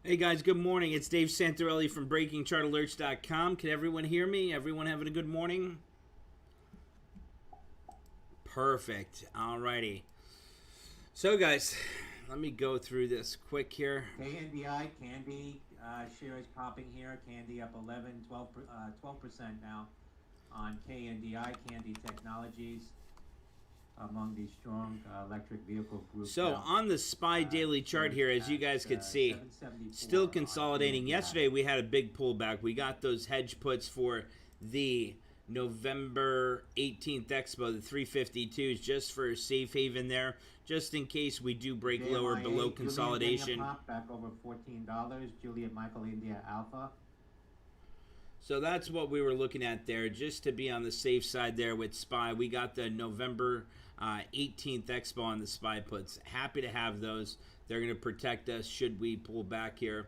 Hey guys, good morning. It's Dave Santarelli from BreakingChartAlerts.com. Can everyone hear me? Everyone having a good morning? Perfect. Alrighty. So guys, let me go through this quick here. KNDI, Candy shares popping here. Candy up 11, 12% now on KNDI, Candy Technologies, among the strong electric vehicle groups So now. on the SPY daily chart Shares here, as you at guys could see, still 774 on consolidating. KNDI. Yesterday we had a big pullback. We got those hedge puts for the November 18th Expo, the 352s, just for a safe haven there, just in case we do break lower below JMIA, Julian getting a consolidation. pop back over $14. Juliet Michael India Alpha. So that's what we were looking at there, just to be on the safe side there with SPY. We got the November 18th Expo on the SPY puts. Happy to have those. They're going to protect us should we pull back here.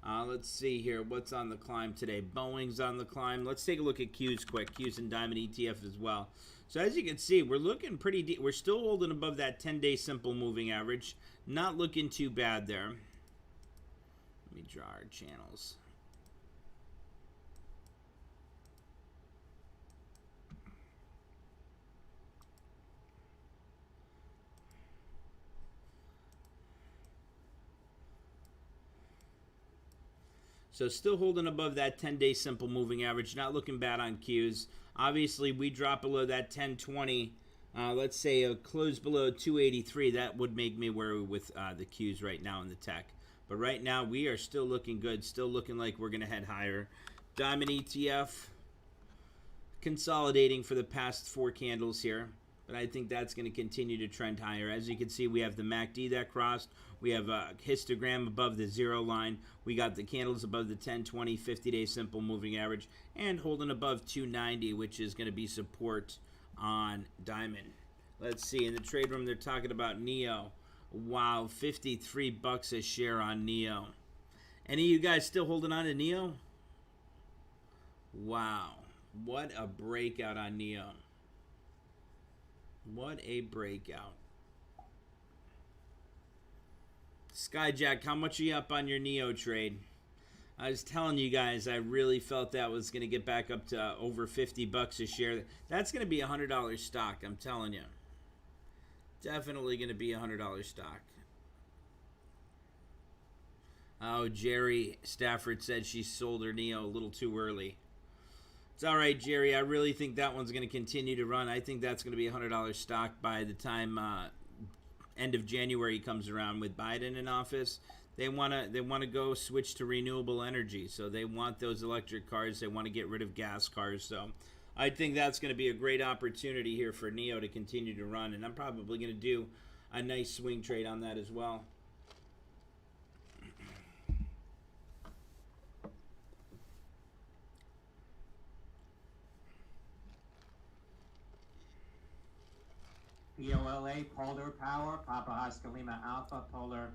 Let's see here. What's on the climb today? Boeing's on the climb. Let's take a look at Q's quick. Q's and Diamond ETF as well. So as you can see, we're looking pretty deep. We're still holding above that 10-day simple moving average. Not looking too bad there. Let me draw our channels. So still holding above that 10-day simple moving average. Not looking bad on Qs. Obviously, we drop below that 1020. Let's say a close below 283. That would make me wary with the Qs right now in the tech. But right now, we are still looking good. Still looking like we're going to head higher. Diamond ETF consolidating for the past four candles here. But I think that's going to continue to trend higher. As you can see, we have the MACD that crossed. We have a histogram above the zero line. We got the candles above the 10, 20, 50-day simple moving average. And holding above 290, which is going to be support on Diamond. Let's see. In the trade room, they're talking about NEO. Wow, 53 bucks a share on NEO. Any of you guys still holding on to NEO? Wow. What a breakout on NEO. What a breakout. Skyjack, how much are you up on your NEO trade? I was telling you guys, I really felt that was going to get back up to over 50 bucks a share. That's going to be a $100 stock, I'm telling you. Definitely going to be a $100 stock. Oh, Jerry Stafford said she sold her NEO a little too early. It's all right, Jerry. I really think that one's going to continue to run. I think that's going to be a $100 stock by the time end of January comes around with Biden in office. They want to go switch to renewable energy. So they want those electric cars. They want to get rid of gas cars. So I think that's going to be a great opportunity here for NEO to continue to run. And I'm probably going to do a nice swing trade on that as well. POLA, Polar Power, Papa Oscar Lima Alpha, Polar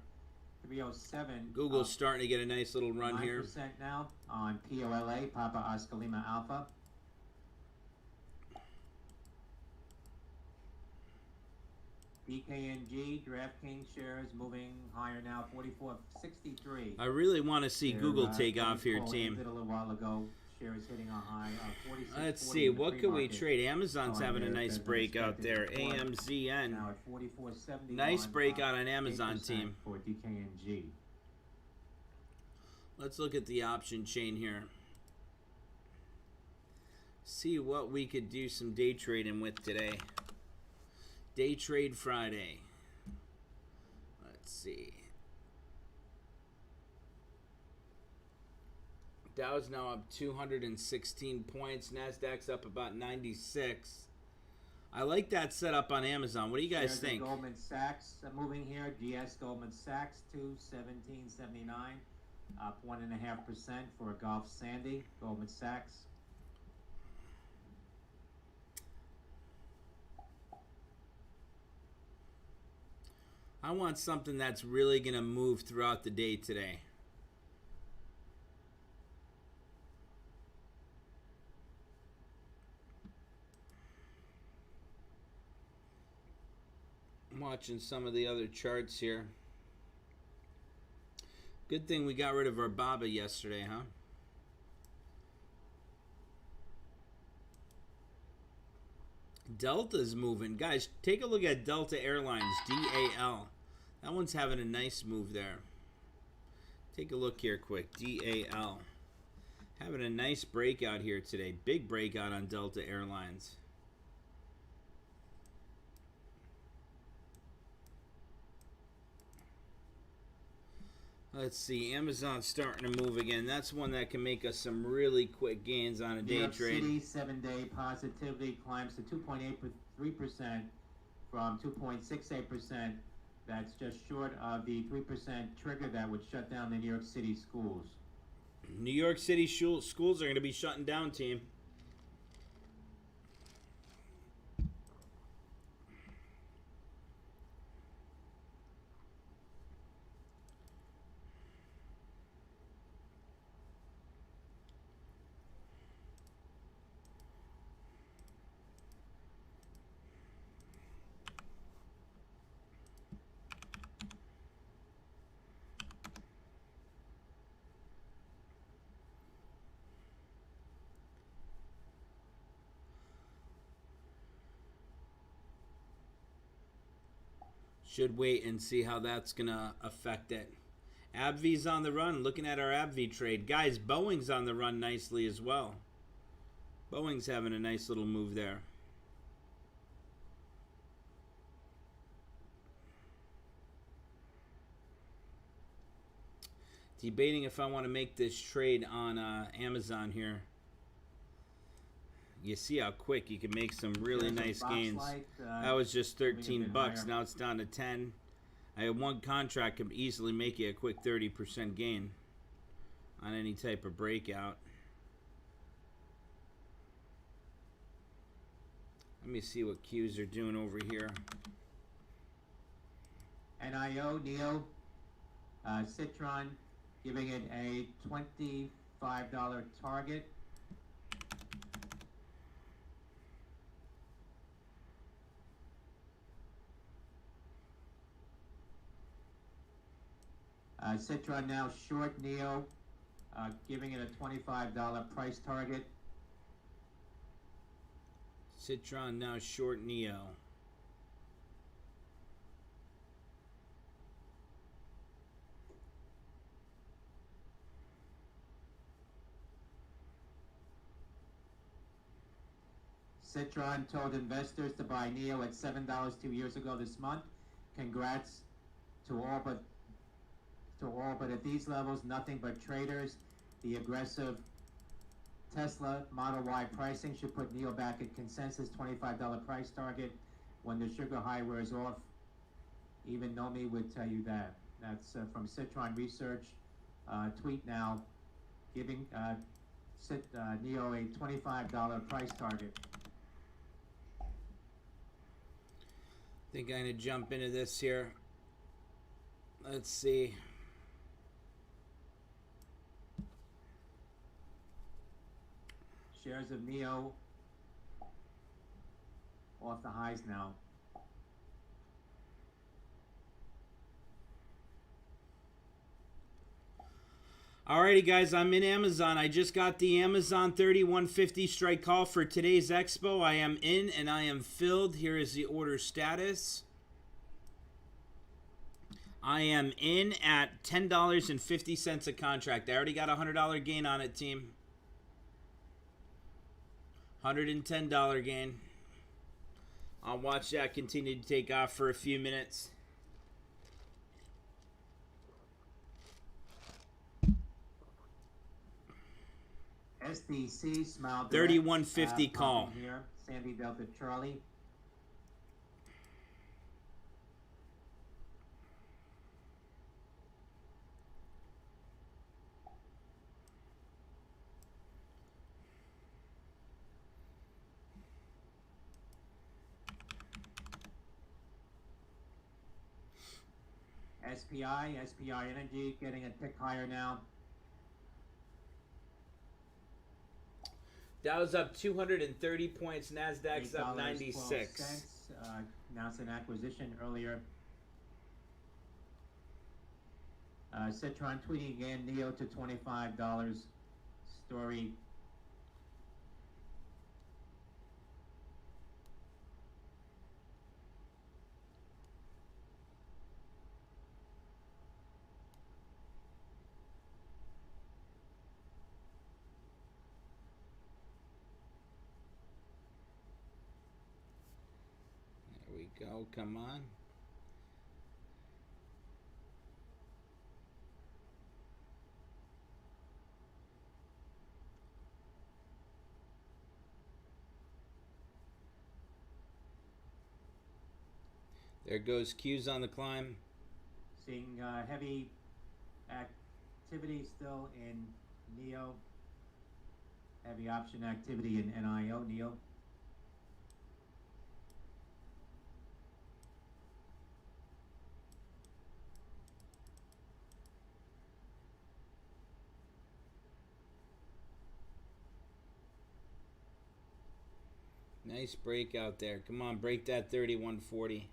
307. Google's starting to get a nice little run here. 9% now on POLA, Papa Oscar Lima Alpha. DKNG, DraftKings shares moving higher now, 44.63. I really want to see Google take off here, team. A little while ago, shares hitting a high of 46. Let's see, what can we trade? Amazon's having a nice breakout there. AMZN. Now at 44.70. Nice breakout on Amazon, team. For DKNG. Let's look at the option chain here. See what we could do some day trading with today. Day trade Friday. Let's see. Dow's now up 216 points. Nasdaq's up about 96. I like that setup on Amazon. What do you guys think? Goldman Sachs moving here. GS Goldman Sachs 217.79, up 1.5% for Gulf Sandy. Goldman Sachs. I want something that's really going to move throughout the day today. I'm watching some of the other charts here. Good thing we got rid of our Baba yesterday, huh? Delta's moving. Guys, take a look at Delta Airlines, DAL. That one's having a nice move there. Take a look here quick. DAL. Having a nice breakout here today. Big breakout on Delta Airlines. Let's see. Amazon's starting to move again. That's one that can make us some really quick gains on a day trade. New York City 7-day positivity climbs to 2.83% from 2.68%. That's just short of the 3% trigger that would shut down the New York City schools. New York City schools are going to be shutting down, team. Should wait and see how that's going to affect it. AbbVie's on the run. Looking at our AbbVie trade. Guys, Boeing's on the run nicely as well. Boeing's having a nice little move there. Debating if I want to make this trade on Amazon here. You see how quick you can make some really nice gains. That was just 13 bucks. Now it's down to 10. I have one contract can easily make you a quick 30% gain on any type of breakout. Let me see what Qs are doing over here. NIO, NEO, Citron, giving it a $25 target. Citron now short NEO, giving it a $25 price target. Citron now short NEO. Citron told investors to buy NEO at $7 2 years ago this month. Congrats to all but at these levels, nothing but traders. The aggressive Tesla Model Y pricing should put NEO back at consensus $25 price target when the sugar high wears off. Even Nomi would tell you that. That's from Citron Research. Tweet now, giving NEO a $25 price target. I think I'm going to jump into this here. Let's see. Shares of NEO off the highs now. Alrighty, guys, I'm in Amazon. I just got the Amazon 3150 strike call for today's expo. I am in and I am filled. Here is the order status. I am in at $10.50 a contract. I already got a $100 gain on it, team. $110 gain. I'll watch that continue to take off for a few minutes. SDC Smile 3150 call. Here, Sandy Delta Charlie. SPI Energy getting a tick higher now. Dow's up 230 points. Nasdaq's up 96. Announced an acquisition earlier. Citron tweeting again, Neo to $25. Story. There we go. Come on. There goes Q's on the climb. Seeing heavy activity still in Neo. Heavy option activity in NIO, Neo. Nice break out there. Come on, break that 3140.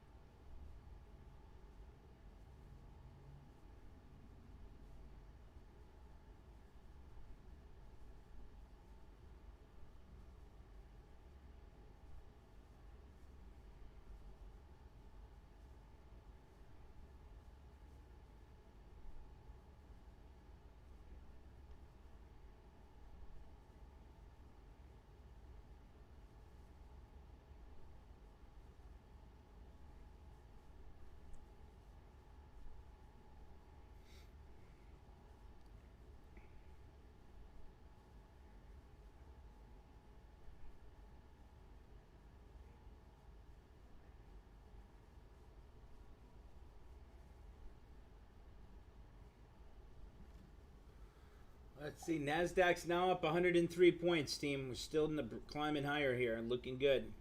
Let's see. Nasdaq's now up 103 points, team. We're still in the climbing higher here, looking good.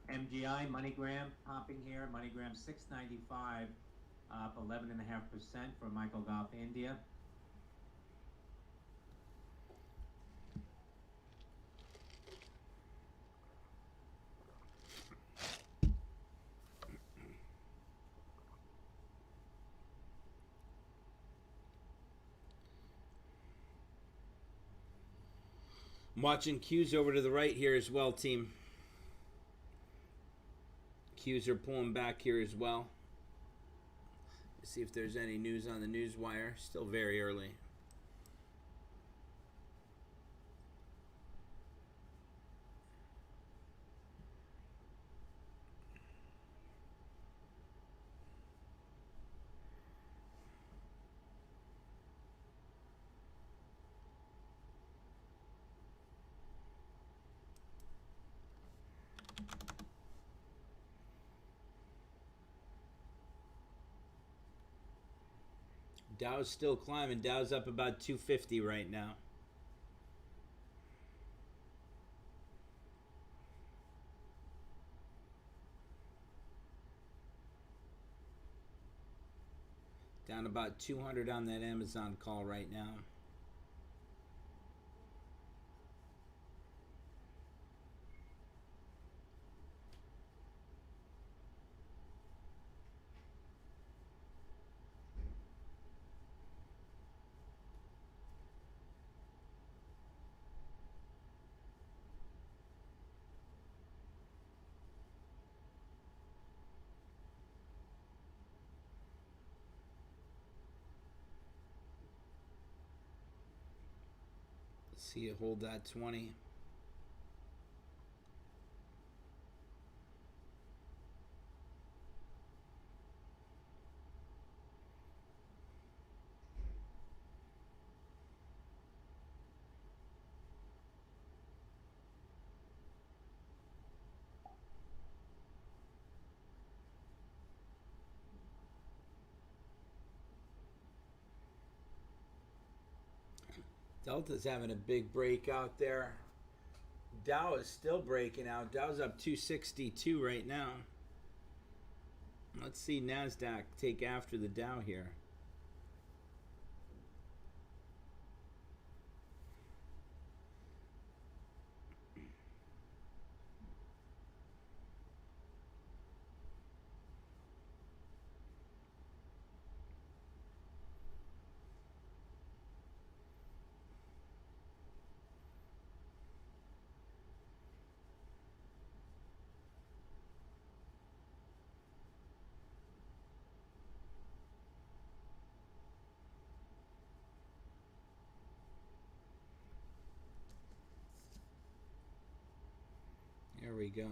MGI, MoneyGram popping here. MoneyGram 695, up 11.5% for Michael Golf India. I'm watching Q's over to the right here as well, team. Q's are pulling back here as well. Let's see if there's any news on the news wire. Still very early. Dow's still climbing. Dow's up about 250 right now. Down about 200 on that Amazon call right now. Let's see it hold that 20. Delta's having a big breakout there. Dow is still breaking out. Dow's up 262 right now. Let's see NASDAQ take after the Dow here. There we go.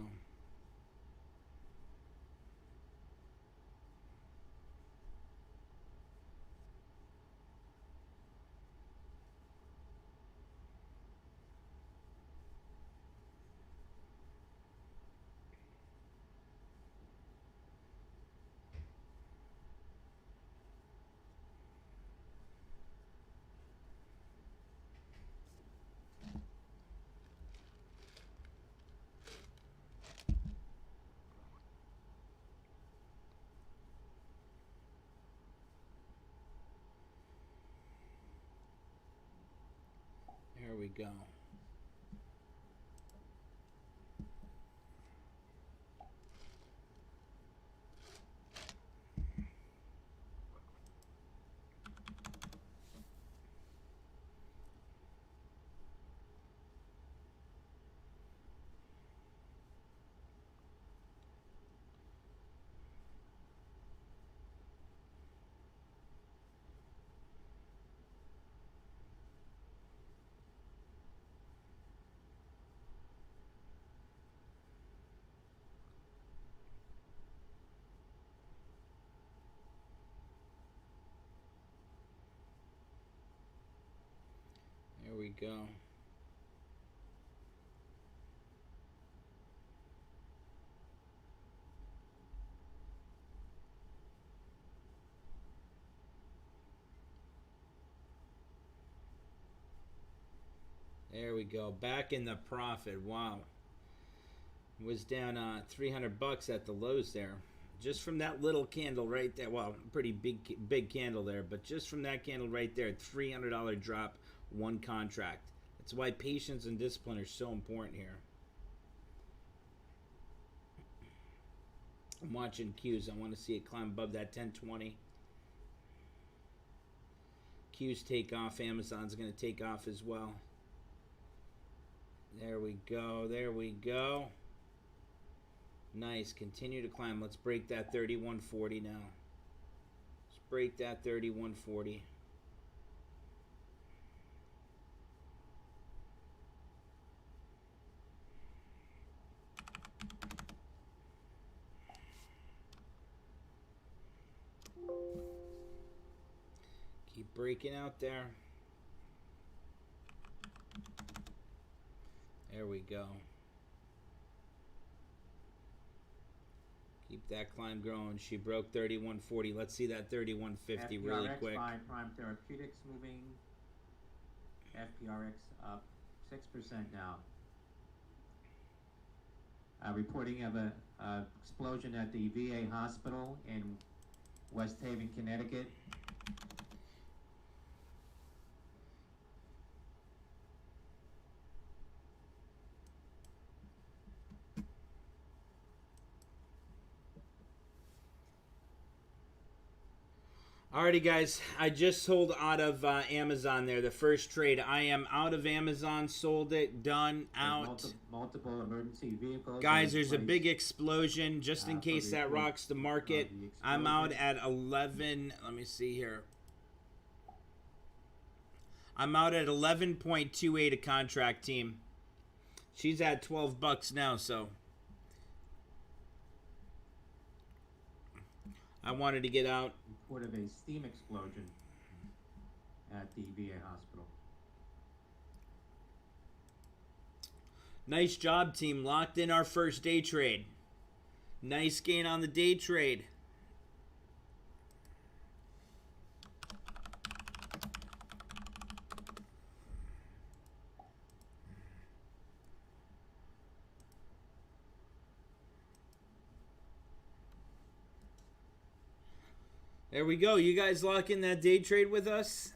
There we go. There we go. There we go. Back in the profit. Wow. Was down 300 bucks at the lows there. Just from that little candle right there. Well, pretty big candle there, but just from that candle right there, $300 drop, one contract. That's why patience and discipline are so important here. I'm watching Qs. I want to see it climb above that 1020. Qs take off. Amazon's going to take off as well. There we go. There we go. Nice. Continue to climb. Let's break that 3140 now. Let's break that 3140. Keep breaking out there. There we go. Keep that climb growing. She broke 3140. Let's see that 3150 really quick. FPRX by Prime Therapeutics moving. FPRX up 6% now. Reporting of a explosion at the VA hospital in West Haven, Connecticut. Alrighty, guys. I just sold out of Amazon there. The first trade. I am out of Amazon. Sold it. Done. Out. Multiple emergency vehicles. Guys, there's a big explosion. Just in case that rocks the market. I'm out at 11. Let me see here. I'm out at 11.28 a contract, team. She's at 12 bucks now, so I wanted to get out. Report of a steam explosion at the VA hospital. Nice job, team. Locked in our first day trade. Nice gain on the day trade. There we go. You guys lock in that day trade with us?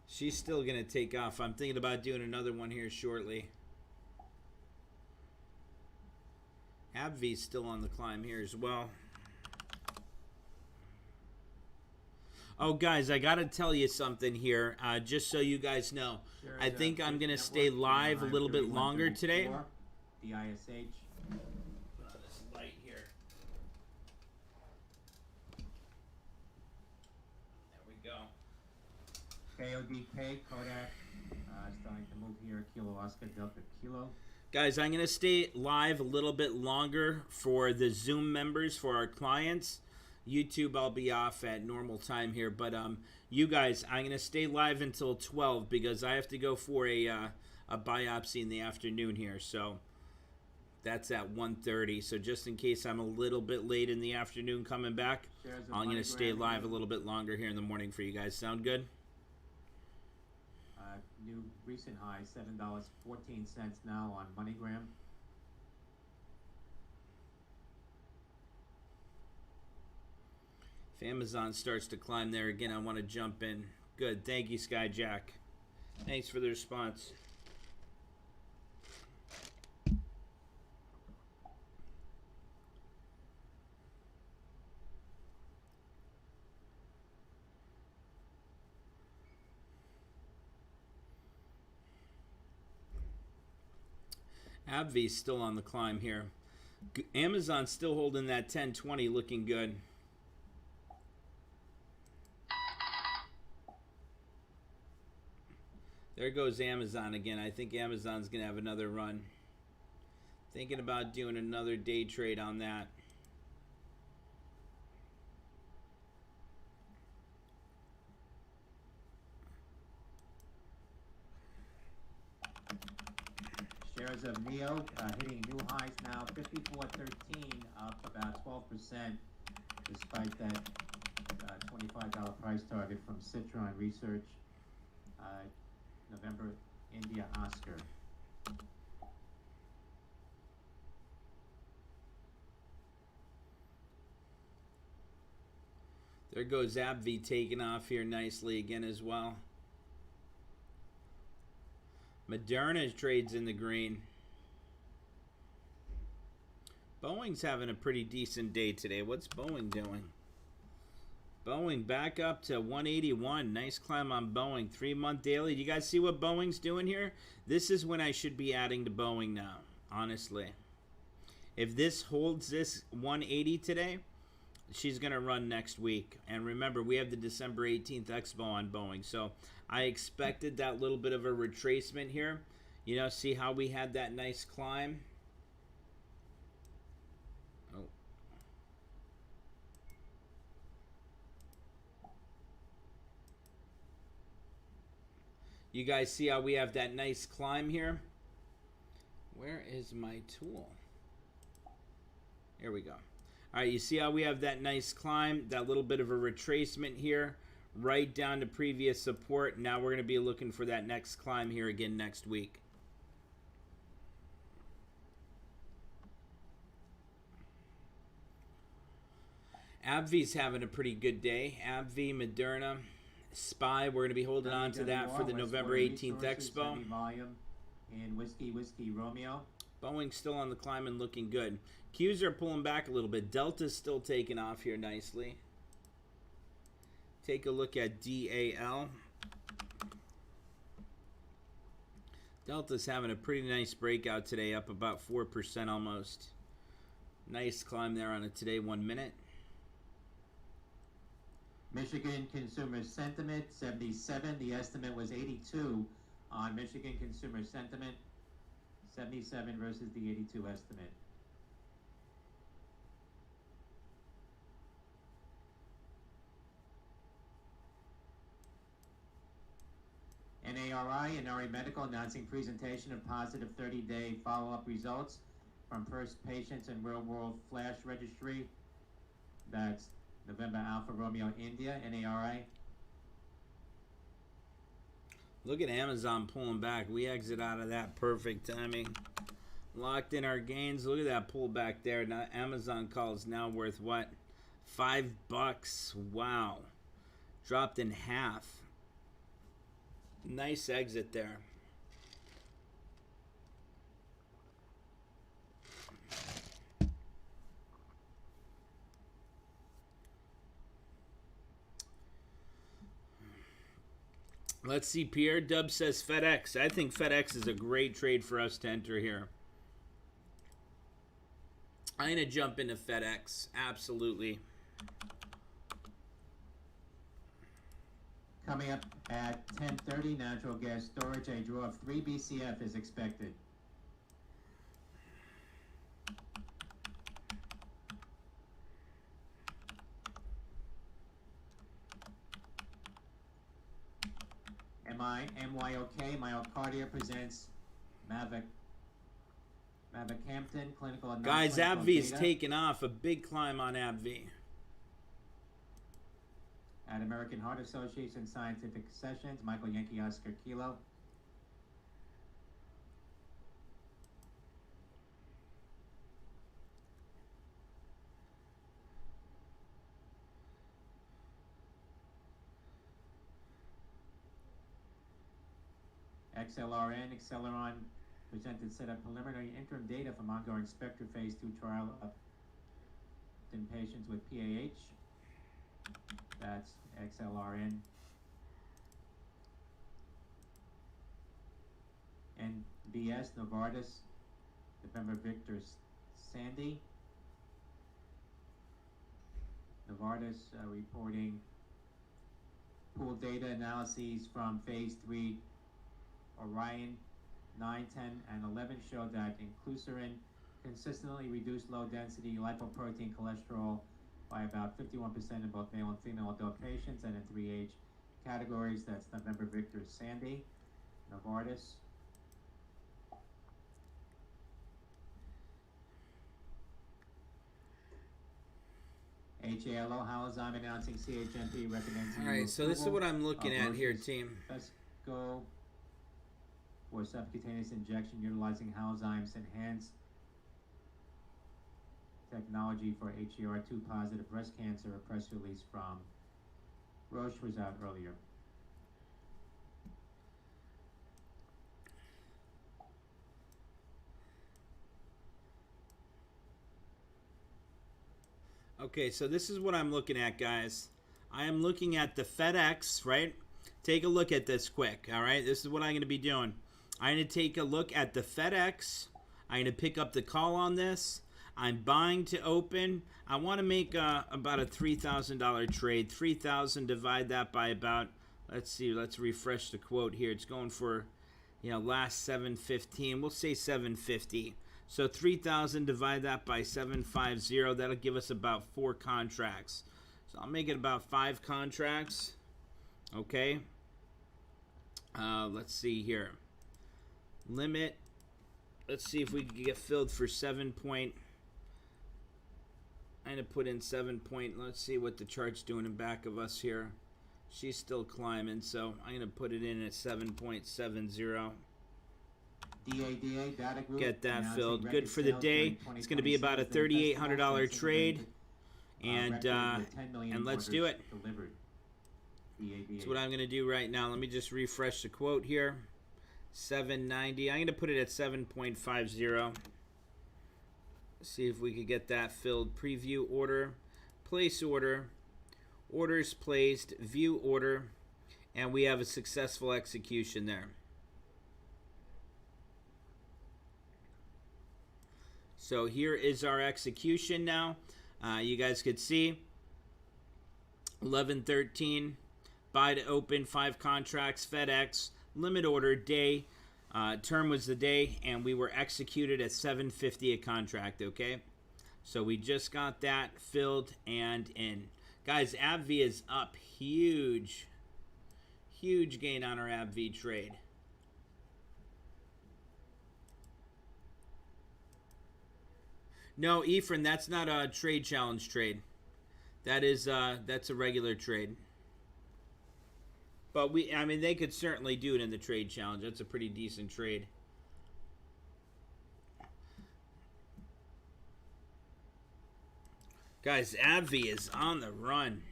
She's still going to take off. I'm thinking about doing another one here shortly. AbbVie's still on the climb here as well. Oh, guys, I got to tell you something here, just so you guys know. I think I'm going to stay live a little bit longer today. The ISH. Put on this light here. There we go. KODK, Kodak, starting to move here. Kilo Oscar Delta Kilo. Guys, I'm going to stay live a little bit longer for the Zoom members, for our clients. YouTube, I'll be off at normal time here. But you guys, I'm going to stay live until 12 because I have to go for a biopsy in the afternoon here. So that's at 1:30. So just in case I'm a little bit late in the afternoon coming back, I'm going to stay live a little bit longer here in the morning for you guys. Sound good? New recent high, $7.14 now on MoneyGram. If Amazon starts to climb there again, I want to jump in. Good. Thank you, Skyjack. Thanks for the response. AbbVie's still on the climb here. Amazon's still holding that 1020, looking good. There goes Amazon again. I think Amazon's going to have another run. Thinking about doing another day trade on that. Shares of NEO hitting new highs now, 54.13, up about 12%, despite that $25 price target from Citron Research. November India Oscar. There goes AbbVie taking off here nicely again as well. Moderna trades in the green. Boeing's having a pretty decent day today. What's Boeing doing? Boeing back up to 181. Nice climb on Boeing. 3-month daily. Do you guys see what Boeing's doing here? This is when I should be adding to Boeing now, honestly. If this holds this 180 today, she's going to run next week. And remember, we have the December 18th Expo on Boeing. So I expected that little bit of a retracement here. You know, see how we had that nice climb? Oh. You guys see how we have that nice climb here? Where is my tool? Here we go. All right, you see how we have that nice climb, that little bit of a retracement here, right down to previous support. Now we're going to be looking for that next climb here again next week. AbbVie's having a pretty good day. AbbVie, Moderna, SPY, we're going to be holding on to that for the November 18th Expo. Volume in Whiskey Romeo. Boeing's still on the climb and looking good. Qs are pulling back a little bit. Delta's still taking off here nicely. Take a look at DAL. Delta's having a pretty nice breakout today, up about 4% almost. Nice climb there on a today 1 minute. Michigan consumer sentiment 77. The estimate was 82 on Michigan consumer sentiment. 77 versus the 82 estimate. NARI, Inari Medical, announcing presentation of positive 30-day follow-up results from first patients in real-world flash registry. That's November Alpha Romeo India, NARI. Look at Amazon pulling back. We exit out of that. Perfect timing. Locked in our gains. Look at that pullback there. Now Amazon call is now worth what? $5. Wow. Dropped in half. Nice exit there. Let's see. Pierre Dub says FedEx. I think FedEx is a great trade for us to enter here. I'm going to jump into FedEx. Absolutely. Coming up at 10:30, natural gas storage, a draw of 3 BCF is expected. MYOK, Myocardia presents Mavacamten clinical and Guys, non-clinical AbbVie is data taking off. A big climb on AbbVie. at American Heart Association Scientific Sessions. Michael Yankee Oscar Kilo. Acceleron presented set of preliminary interim data from ongoing Spectre phase 2 trial in patients with PAH. That's XLRN. NBS, Novartis, November Victor Sandy. Novartis reporting pooled data analyses from phase 3 Orion 9, 10, and 11 showed that inclisiran consistently reduced low-density lipoprotein cholesterol by about 51% in both male and female adult patients, and in 3 age categories. That's November Victor Sandy, Novartis. HALO, Halozyme announcing CHMP recommends. All right, so this is what I'm looking at here, team. Let's go for subcutaneous injection utilizing Halozyme's enhanced technology for HER2 positive breast cancer. A press release from Roche was out earlier. Okay, so this is what I'm looking at, guys. I am looking at the FedEx, right? Take a look at this quick, all right? This is what I'm going to be doing. I'm going to take a look at the FedEx. I'm going to pick up the call on this. I'm buying to open. I want to make about a $3,000 trade. 3,000, divide that by about, let's see, let's refresh the quote here. It's going for, last 715. We'll say 750. So 3,000, divide that by 750. That'll give us about 4 contracts. So I'll make it about 5 contracts. Okay. Let's see here. Limit. Let's see if we can get filled for 7 point. I'm going to put in 7 point. Let's see what the chart's doing in back of us here. She's still climbing, so I'm going to put it in at 7.70. DADA data group. Get that filled. Good for the day. It's going to be about a $3,800 trade. And let's do it. That's what I'm going to do right now. Let me just refresh the quote here. 790. I'm going to put it at 7.50. See if we could get that filled. Preview order. Place order. Orders placed. View order. And we have a successful execution there. So here is our execution now. You guys could see 11:13. Buy to open, 5 contracts, FedEx, limit order, day, term was the day, and we were executed at $750 a contract, okay? So we just got that filled and in. Guys, AbbVie is up huge. Huge gain on our AbbVie trade. No, Ephraim, that's not a trade challenge trade. That is, that's a regular trade. But I mean, they could certainly do it in the trade challenge. That's a pretty decent trade. Guys, AbbVie is on the run.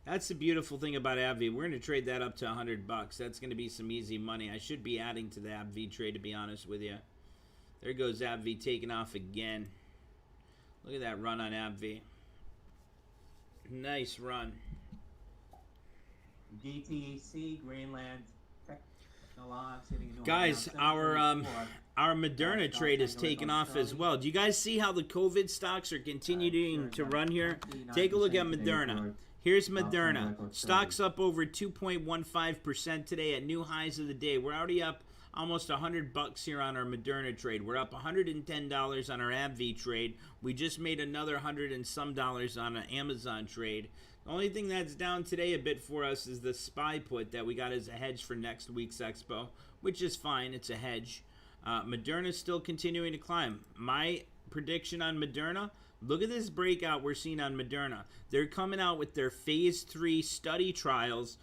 That's the beautiful thing about AbbVie. We're going to trade that up to $100. That's going to be some easy money. I should be adding to the AbbVie trade, to be honest with you. There goes AbbVie taking off again. Look at that run on AbbVie. Nice run. GTC, Greenland, Technologs, hitting a new Guys, high on our Moderna trade has taken off as well. Do you guys see how the COVID stocks are continuing to run here? Take a look at Moderna. Here's Moderna. Stocks up over 2.15% today at new highs of the day. We're already up almost $100 here on our Moderna trade. We're up $110 on our AbbVie trade. We just made another $100 and some on an Amazon trade. The only thing that's down today a bit for us is the SPY put that we got as a hedge for next week's expo, which is fine. It's a hedge. Moderna's still continuing to climb. My prediction on Moderna, look at this breakout we're seeing on Moderna. They're coming out with their phase 3 study trials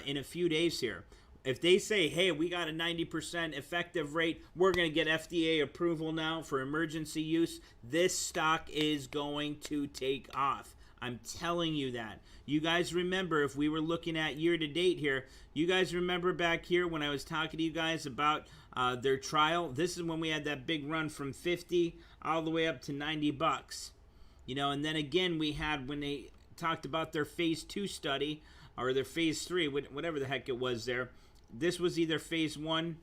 in a few days here. If they say, hey, we got a 90% effective rate, we're going to get FDA approval now for emergency use, this stock is going to take off. I'm telling you that. You guys remember, if we were looking at year to date here, you guys remember back here when I was talking to you guys about their trial? This is when we had that big run from 50 all the way up to $90. You know, and then again we had when they talked about their phase 2 study or their phase 3, whatever the heck it was there. This was either phase 1,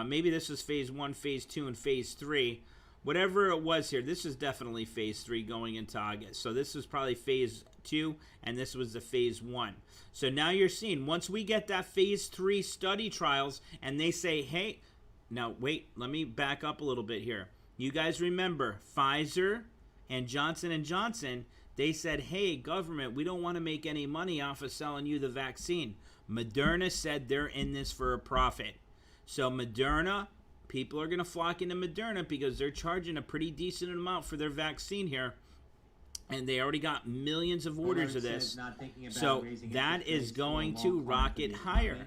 maybe this was phase 1, phase 2, and phase 3. Whatever it was here, this is definitely phase 3 going into August. So this was probably phase 2, and this was the phase 1. So now you're seeing, once we get that phase 3 study trials, and they say, hey, now wait, let me back up a little bit here. You guys remember, Pfizer and Johnson & Johnson, they said, hey, government, we don't want to make any money off of selling you the vaccine. Moderna said they're in this for a profit. So Moderna, people are going to flock into Moderna because they're charging a pretty decent amount for their vaccine here. And they already got millions of orders of this. So that is going to rocket higher.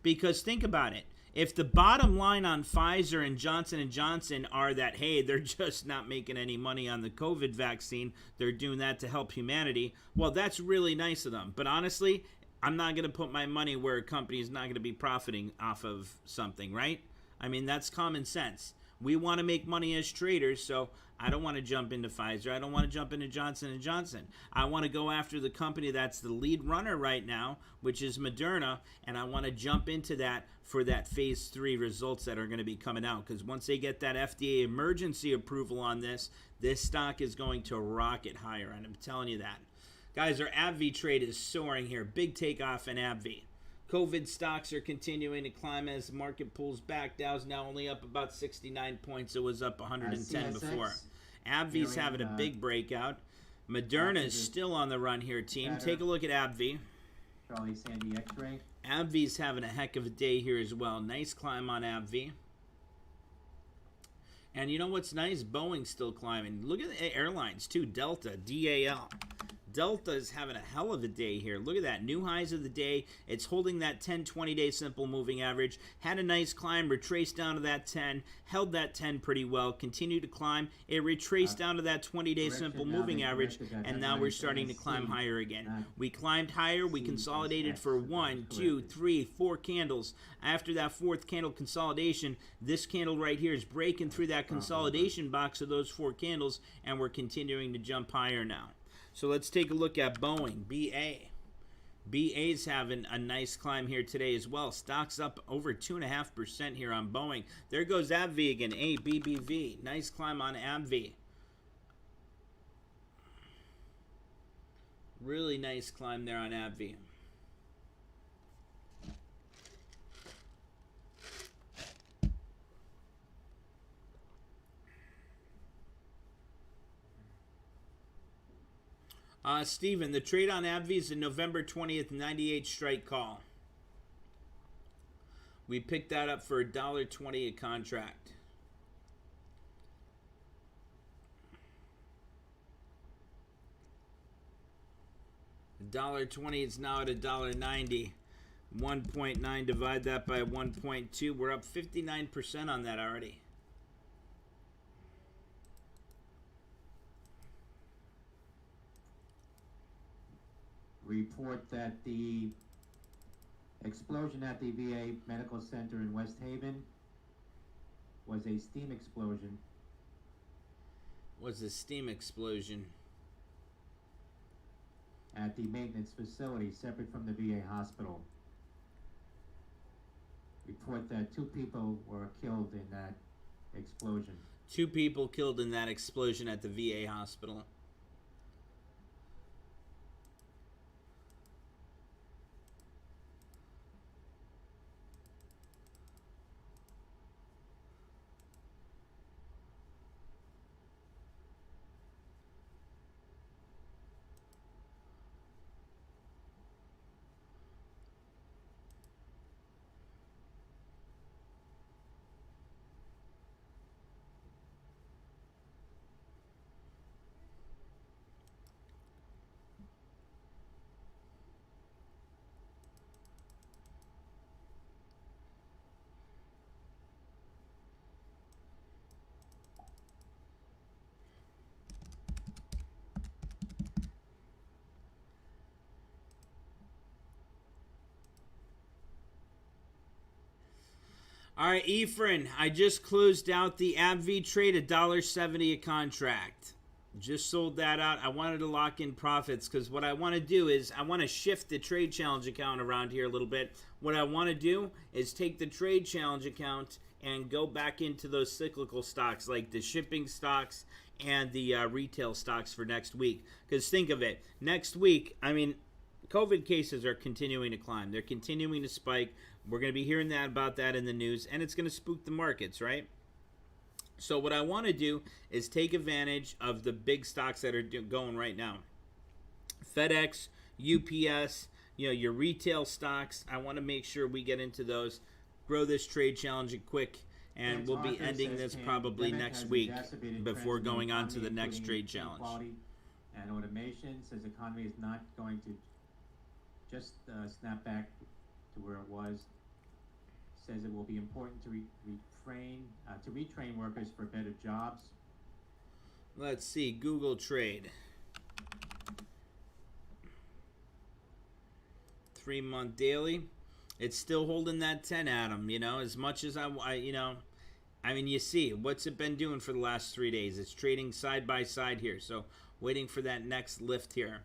Because think about it. If the bottom line on Pfizer and Johnson & Johnson are that, hey, they're just not making any money on the COVID vaccine, they're doing that to help humanity, well, that's really nice of them. But honestly, I'm not going to put my money where a company is not going to be profiting off of something, right? I mean, that's common sense. We want to make money as traders, so I don't want to jump into Pfizer. I don't want to jump into Johnson & Johnson. I want to go after the company that's the lead runner right now, which is Moderna, and I want to jump into that for that phase 3 results that are going to be coming out. Because once they get that FDA emergency approval on this, this stock is going to rocket higher, and I'm telling you that. Guys, our AbbVie trade is soaring here. Big takeoff in AbbVie. COVID stocks are continuing to climb as the market pulls back. Dow's now only up about 69 points. It was up 110 before. AbbVie's having a big breakout. Moderna is still on the run here, team. Take a look at AbbVie. Charlie Sandy X-ray. AbbVie's having a heck of a day here as well. Nice climb on AbbVie. And you know what's nice? Boeing's still climbing. Look at the airlines, too. Delta, DAL. Delta's having a hell of a day here. Look at that. New highs of the day. It's holding that 10, 20-day simple moving average. Had a nice climb, retraced down to that 10. Held that 10 pretty well. Continued to climb. It retraced down to that 20-day simple moving average, and now we're starting to climb higher again. We climbed higher. We consolidated for 1, 2, 3, 4 candles. After that fourth candle consolidation, this candle right here is breaking through that consolidation box of those 4 candles, and we're continuing to jump higher now. So let's take a look at Boeing, BA. BA's having a nice climb here today as well. Stocks up over 2.5% here on Boeing. There goes AbbVie again, ABBV. Nice climb on AbbVie. Really nice climb there on AbbVie. Steven, the trade on AbbVie is a November 20th 98 strike call. We picked that up for $1.20 a contract. $1.20 is now at $1.90. 1.9, divide that by 1.2. We're up 59% on that already. Report that the explosion at the VA Medical Center in West Haven was a steam explosion. Was a steam explosion At the maintenance facility separate from the VA hospital. Report that 2 people were killed in that explosion. 2 people killed in that explosion at the VA hospital. All right, Efren, I just closed out the AbbVie trade, $1.70 a contract. Just sold that out. I wanted to lock in profits because what I want to do is I want to shift the trade challenge account around here a little bit. What I want to do is take the trade challenge account and go back into those cyclical stocks like the shipping stocks and the retail stocks for next week. Because think of it, next week, I mean, COVID cases are continuing to climb. They're continuing to spike. We're going to be hearing that about that in the news, and it's going to spook the markets, right? So what I want to do is take advantage of the big stocks that are going right now. FedEx, UPS, your retail stocks. I want to make sure we get into those, grow this trade challenge quick, and we'll be ending this probably next week before going on to the next trade challenge. And automation says economy is not going to just snap back to where it was. Says it will be important to retrain workers for better jobs. Let's see, Google Trade. 3-month daily. It's still holding that 10, Adam, as much as I mean, you see, what's it been doing for the last 3 days? It's trading side by side here. So waiting for that next lift here.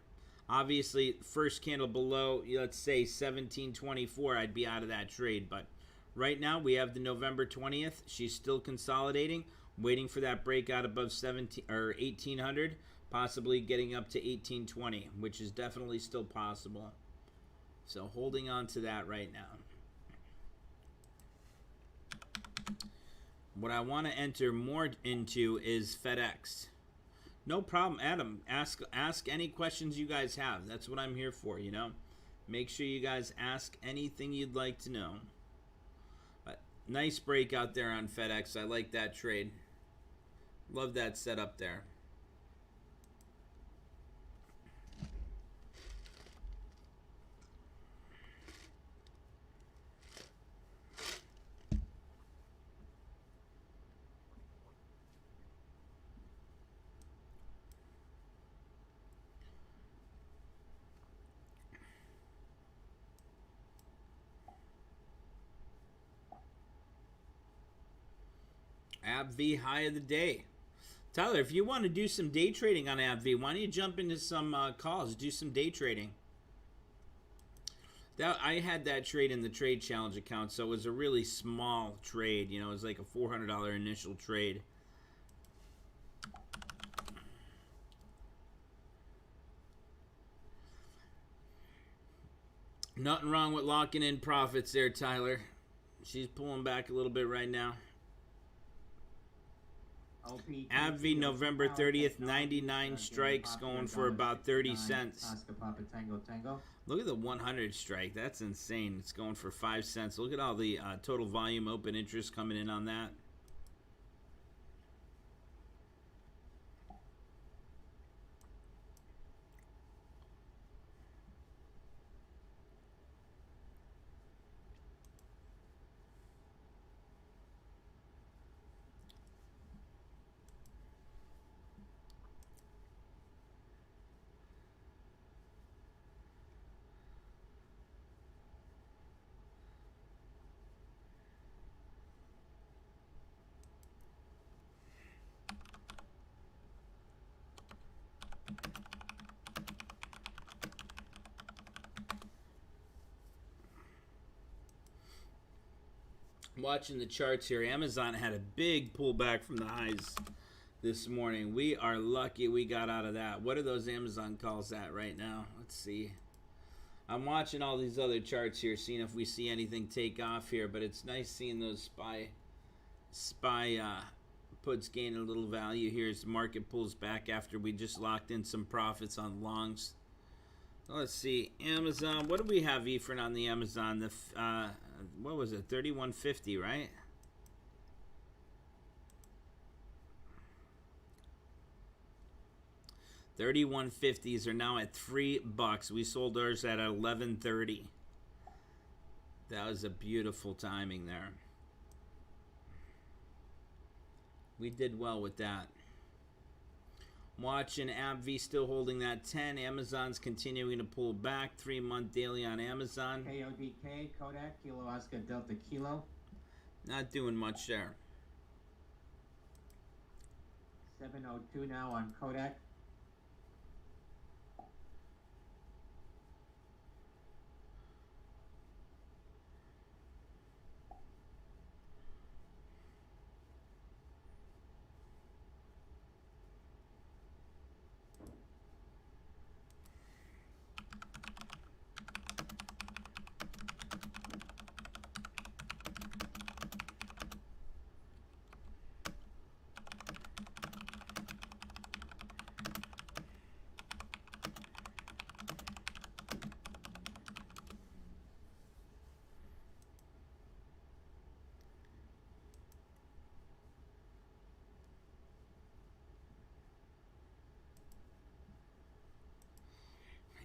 Obviously, first candle below, let's say 1724, I'd be out of that trade. But right now, we have the November 20th. She's still consolidating, waiting for that breakout above 1800, possibly getting up to 1820, which is definitely still possible. So holding on to that right now. What I want to enter more into is FedEx. No problem, Adam. Ask any questions you guys have. That's what I'm here for, Make sure you guys ask anything you'd like to know. Nice breakout there on FedEx. I like that trade. Love that setup there. AbbVie high of the day. Tyler, if you want to do some day trading on AbbVie, why don't you jump into some calls, do some day trading. I had that trade in the trade challenge account, so it was a really small trade. It was like a $400 initial trade. Nothing wrong with locking in profits there, Tyler. She's pulling back a little bit right now. AbbVie November 30th, 99 strikes, going for about 30 cents. Look at the 100 strike. That's insane. It's going for 5 cents. Look at all the total volume open interest coming in on that. Watching the charts here, Amazon had a big pullback from the highs this morning. We are lucky we got out of that. What are those Amazon calls at right now? Let's see. I'm watching all these other charts here, seeing if we see anything take off here, but it's nice seeing those SPY puts gain a little value here as the market pulls back after we just locked in some profits on longs. Let's see, Amazon. What do we have, Efren, on the Amazon? The what was it? 31.50, right? $31.50s are now at $3. We sold ours at $11.30. That was a beautiful timing there. We did well with that. Watching AbbVie still holding that 10. Amazon's continuing to pull back. 3-month daily on Amazon. KODK, Kodak, Kilo Oscar Delta Kilo. Not doing much there. 702 now on Kodak.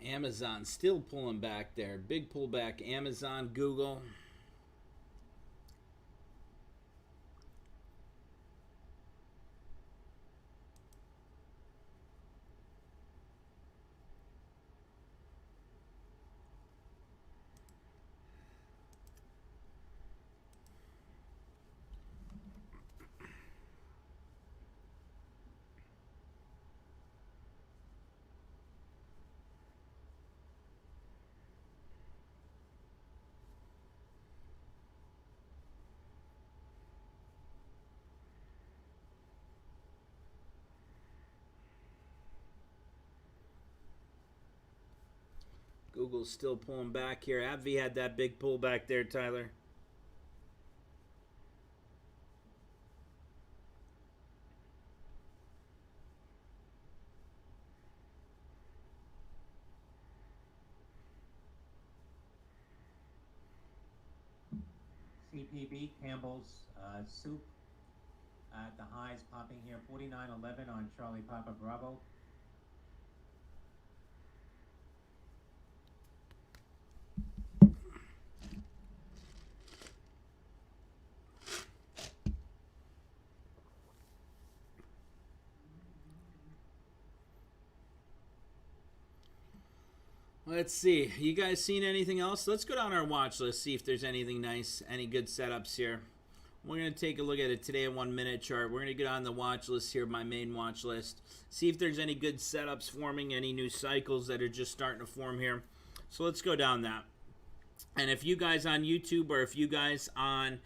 Amazon still pulling back there. Big pullback. Amazon, Google. Google's still pulling back here. AbbVie had that big pullback there, Tyler. CPB, Campbell's Soup at the highs popping here. 49.11 on Charlie Papa Bravo. Let's see. You guys seen anything else? Let's go down our watch list, see if there's anything nice, any good setups here. We're going to take a look at it today, a 1 minute chart. We're going to get on the watch list here, my main watch list. See if there's any good setups forming, any new cycles that are just starting to form here. So let's go down that. And if you guys on YouTube or if you guys on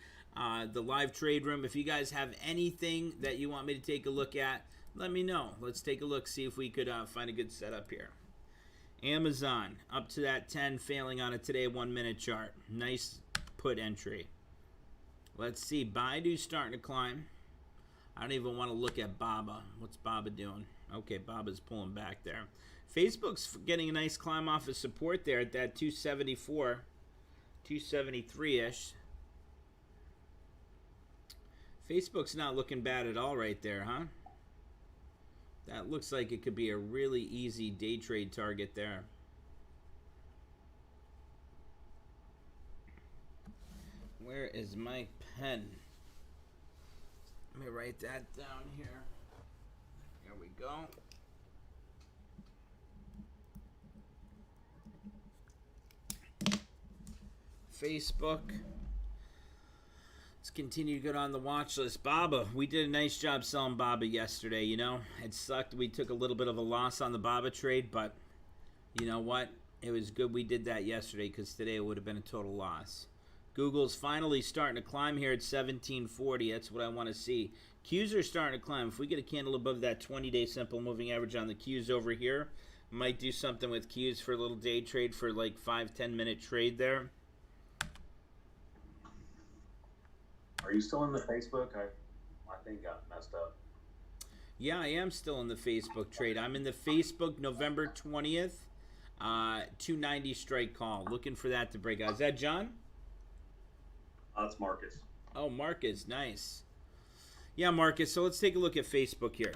the live trade room, if you guys have anything that you want me to take a look at, let me know. Let's take a look, see if we could find a good setup here. Amazon up to that 10, failing on a today 1 minute chart. Nice put entry. Let's see, Baidu's starting to climb. I don't even want to look at Baba. What's Baba doing? Okay, Baba's pulling back there. Facebook's getting a nice climb off of support there at that 274, 273-ish. Facebook's not looking bad at all right there, huh? That looks like it could be a really easy day trade target there. Where is my pen? Let me write that down here. There we go. Facebook. Let's continue to go on the watch list. Baba, we did a nice job selling Baba yesterday, you know. It sucked. We took a little bit of a loss on the Baba trade, but you know what? It was good we did that yesterday because today it would have been a total loss. Google's finally starting to climb here at 1740. That's what I want to see. Qs are starting to climb. If we get a candle above that 20-day simple moving average on the Qs over here, might do something with Qs for a little day trade for like 5-10 minute trade there. Are you still in the Facebook? I think got messed up. Yeah, I am still in the Facebook trade. I'm in the Facebook November 20th, 290 strike call. Looking for that to break out. Is that John? That's Marcus. Oh, Marcus, nice. Yeah, Marcus, so let's take a look at Facebook here.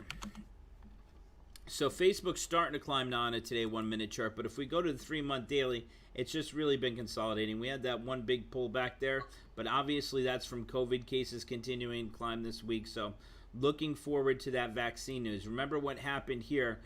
So Facebook's starting to climb now on a today 1 minute chart, but if we go to the 3-month daily, it's just really been consolidating. We had that one big pullback there, but obviously that's from COVID cases continuing to climb this week. So looking forward to that vaccine news. Remember what happened here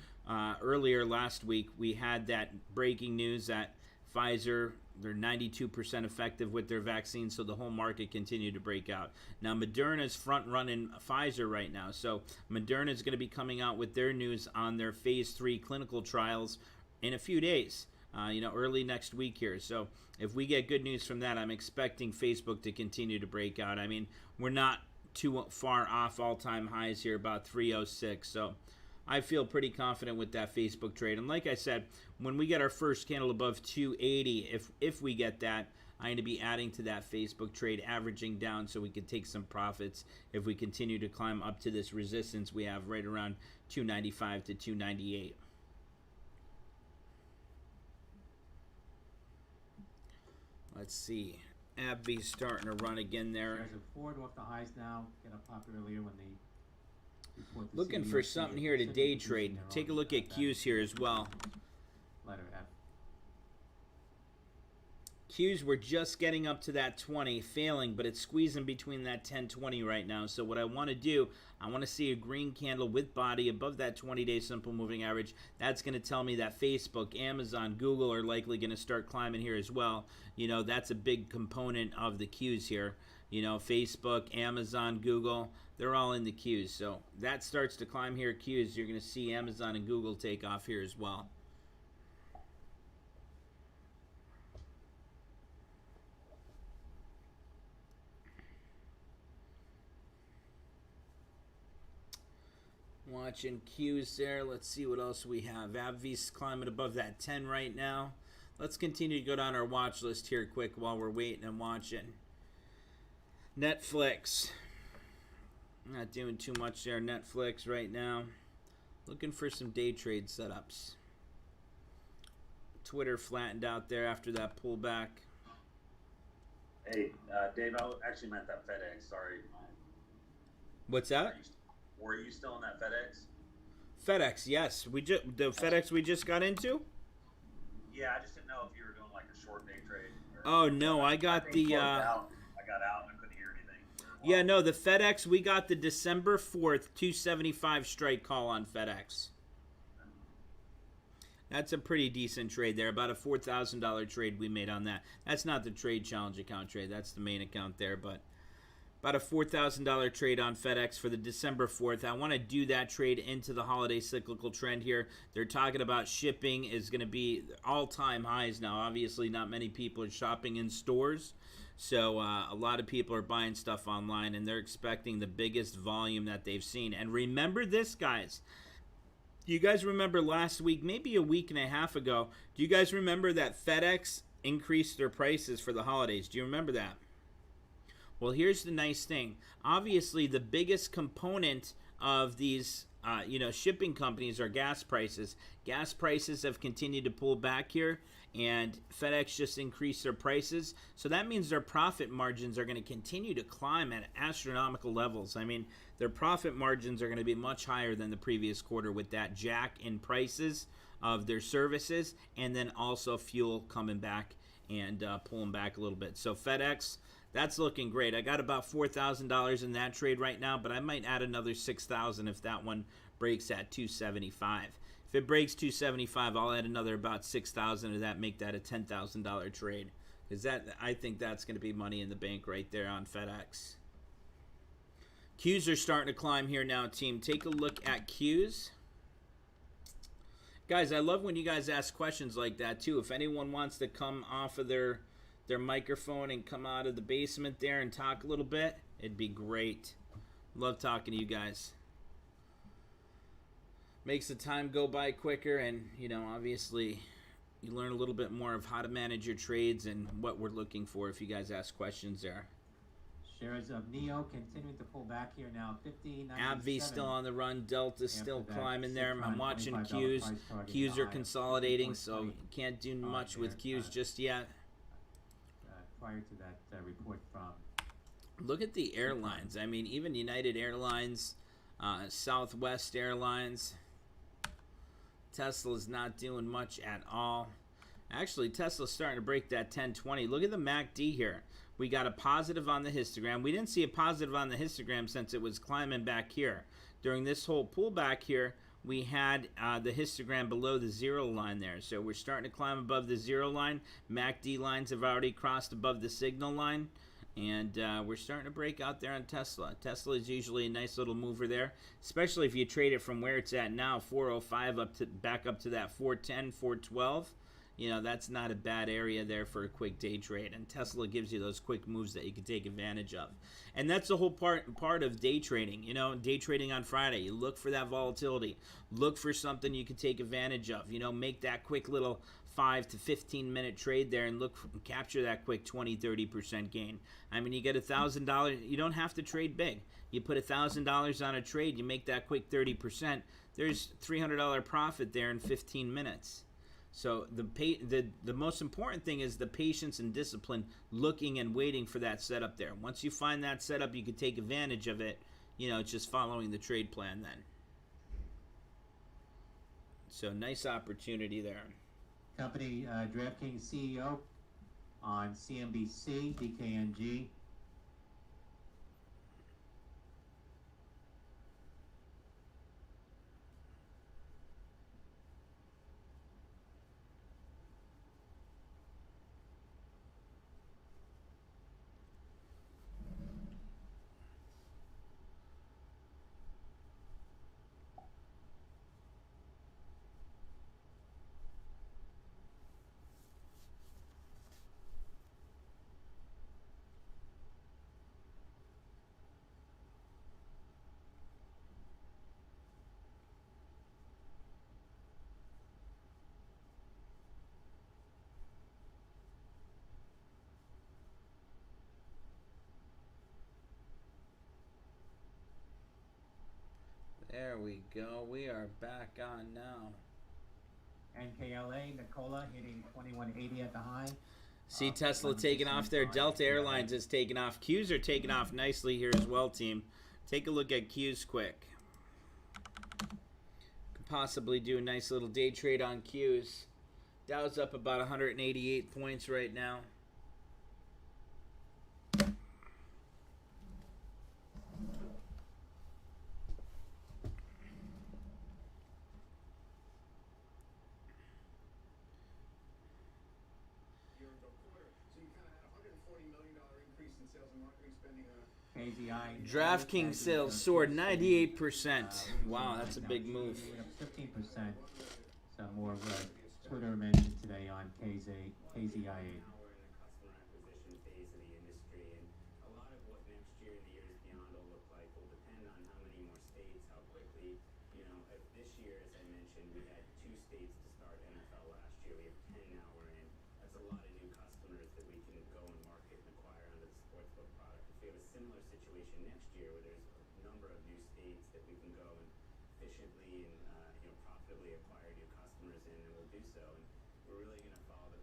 earlier last week? We had that breaking news that Pfizer, they're 92% effective with their vaccine, so the whole market continued to break out. Now, Moderna's front-running Pfizer right now, so Moderna is going to be coming out with their news on their phase 3 clinical trials in a few days, early next week here. So if we get good news from that, I'm expecting Facebook to continue to break out. I mean, we're not too far off all-time highs here, about 306, so I feel pretty confident with that Facebook trade. And like I said, when we get our first candle above 280, if we get that, I'm going to be adding to that Facebook trade, averaging down so we can take some profits if we continue to climb up to this resistance we have right around 295 to 298. Let's see. AbbVie's starting to run again there. There's a forward off the highs now. Get up top earlier when the looking for something here to day trade. Take a look at Qs here as well. Letter F. Qs were just getting up to that 20, failing, but it's squeezing between that 10-20 right now. So what I want to do, I want to see a green candle with body above that 20-day simple moving average. That's going to tell me that Facebook, Amazon, Google are likely going to start climbing here as well. That's a big component of the Qs here. Facebook, Amazon, Google, they're all in the Qs. So that starts to climb here, Qs. You're going to see Amazon and Google take off here as well. Watching Qs there. Let's see what else we have. AbbVie's climbing above that 10 right now. Let's continue to go down our watch list here quick while we're waiting and watching. Netflix. Not doing too much there. Netflix right now. Looking for some day trade setups. Twitter flattened out there after that pullback. Hey, Dave, I actually meant that FedEx. Sorry. What's that? Were you still in that FedEx? FedEx, yes. The FedEx we just got into? Yeah, I just didn't know if you were doing like a short day trade. Oh no, I got the. I got out and I couldn't hear anything. Yeah, no, the FedEx, we got the December 4th 275 strike call on FedEx. That's a pretty decent trade there. About a $4,000 trade we made on that. That's not the trade challenge account trade. That's the main account there, but about a $4,000 trade on FedEx for the December 4th. I want to do that trade into the holiday cyclical trend here. They're talking about shipping is going to be all-time highs now. Obviously, not many people are shopping in stores. So a lot of people are buying stuff online, and they're expecting the biggest volume that they've seen. And remember this, guys. Do you guys remember last week, maybe a week and a half ago, do you guys remember that FedEx increased their prices for the holidays? Do you remember that? Well, here's the nice thing. Obviously, the biggest component of these shipping companies are gas prices. Gas prices have continued to pull back here, and FedEx just increased their prices. So that means their profit margins are going to continue to climb at astronomical levels. I mean, their profit margins are going to be much higher than the previous quarter with that jack in prices of their services, and then also fuel coming back and pulling back a little bit. So FedEx, that's looking great. I got about $4,000 in that trade right now, but I might add another $6,000 if that one breaks at 275. If it breaks 275, I'll add another about $6,000 of that, make that a $10,000 trade. Because I think that's going to be money in the bank right there on FedEx. Qs are starting to climb here now, team. Take a look at Qs. Guys, I love when you guys ask questions like that, too. If anyone wants to come off of their their microphone and come out of the basement there and talk a little bit, it'd be great. Love talking to you guys. Makes the time go by quicker, and obviously you learn a little bit more of how to manage your trades and what we're looking for if you guys ask questions there. Shares of NEO continuing to pull back here now, 50.97. AbbVie still on the run. Delta's still climbing there. I'm watching $625 Qs. price target Qs are high, consolidating, so 54.20 can't do much with there, Qs just yet. prior to that report from. Look at the airlines. I mean, even United Airlines, Southwest Airlines. Tesla's not doing much at all. Actually, Tesla's starting to break that 1020. Look at the MACD here. We got a positive on the histogram. We didn't see a positive on the histogram since it was climbing back here. During this whole pullback here, we had the histogram below the zero line there. So we're starting to climb above the zero line. MACD lines have already crossed above the signal line. And we're starting to break out there on Tesla. Tesla is usually a nice little mover there, especially if you trade it from where it's at now, 405 back up to that 410, 412. That's not a bad area there for a quick day trade. And Tesla gives you those quick moves that you can take advantage of. And that's the whole part of day trading. Day trading on Friday, you look for that volatility. Look for something you can take advantage of. Make that quick little 5 to 15 minute trade there and capture that quick 20-30% gain. I mean, you get $1,000. You don't have to trade big. You put $1,000 on a trade, you make that quick 30%. There's $300 profit there in 15 minutes. So the most important thing is the patience and discipline, looking and waiting for that setup there. Once you find that setup, you can take advantage of it. It's just following the trade plan then. So nice opportunity there. Company DraftKings CEO on CNBC, DKNG. There we go. We are back on now. NKLA, Nicola hitting 2180 at the high. See Tesla taking off there. Delta Airlines is taking off. Qs are taking off nicely here as well, team. Take a look at Qs quick. Could possibly do a nice little day trade on Qs. Dow's up about 188 points right now. DraftKings sales soared 98%. Wow, that's a big move. 15%. Some more Twitter mentioned today on KZIA.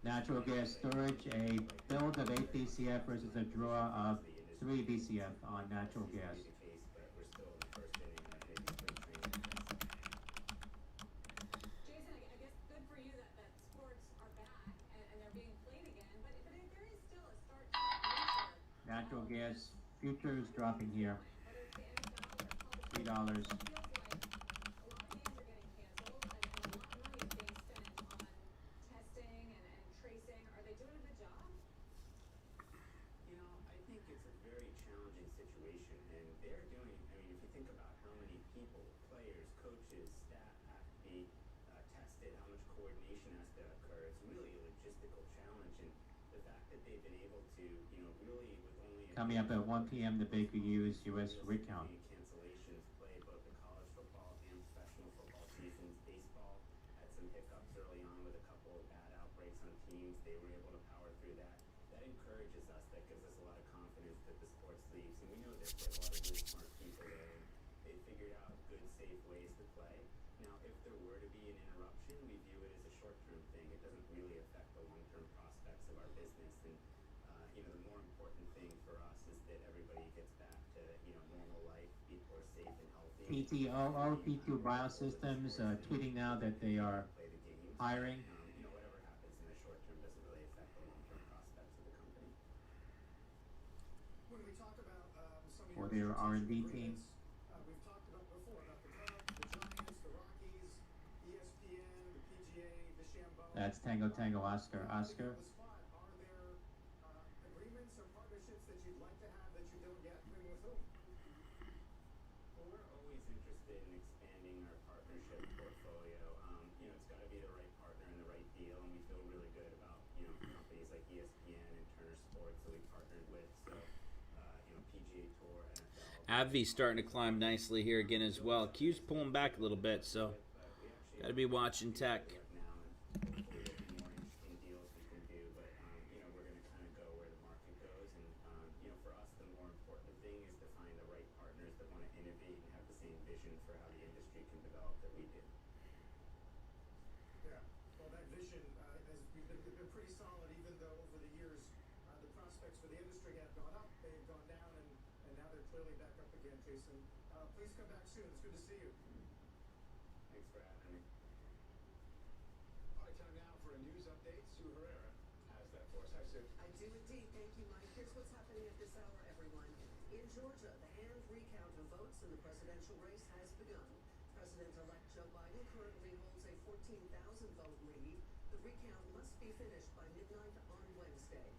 Natural gas storage, a build of 8 BCF versus a draw of 3 BCF on natural gas. Jason, I guess good for you that sports are back and they're being played again, but there is still a start-stop nature. Natural gas futures dropping here. $3. the fact that they've been able to, really with only a Coming up at 1 p.m., the Baker Hughes U.S. rig count. cancellations play both the college football and professional football seasons. Baseball had some hiccups early on with a couple of bad outbreaks on teams. They were able to power through that. That encourages us. That gives us a lot of confidence that the sports leagues, and we know there's a lot of really smart people there, and they figured out good, safe ways to play. Now, if there were to be an interruption, we view it as a short-term thing. It doesn't really affect the long-term prospects of our business. And the more important thing for us is that everybody gets back to normal life. People are safe and healthy. PTOO, P2 Biosystems, tweeting now that they are Play the games. hiring Whatever happens in the short term doesn't really affect the long-term prospects of the company. When we talk about some of for your their R&D strategic team. agreements, we've talked about before about the Cubs, the Giants, the Rockies, ESPN, the PGA, the Shambo. That's Tango Tango Oscar Oscar. On the spot, are there agreements or partnerships that you'd like to have that you don't yet, and with whom? Well, we're always interested in expanding our partnership portfolio. It's got to be the right partner and the right deal, and we feel really good about companies like ESPN and Turner Sports that we partnered with. So, PGA Tour, NFL. AbbVie's starting to climb nicely here again as well. Q's pulling back a little bit, so got to be watching tech. Now, and hopefully there'll be more interesting deals we can do, but we're going to kind of go where the market goes, and for us the more important thing is to find the right partners that want to innovate and have the same vision for how the industry can develop that we do. Yeah, well, that vision has been pretty solid, even though over the years the prospects for the industry have gone up, they've gone down, and now they're clearly back up again, Jason. Please come back soon. It's good to see you. Thanks for having me. All right, time now for a news update. Sue Herrera has that for us. Hi, Sue. I do indeed. Thank you, Mike. Here's what's happening at this hour, everyone. In Georgia, the hand recount of votes in the presidential race has begun. President-elect Joe Biden currently holds a 14,000-vote lead. The recount must be finished by midnight on Wednesday.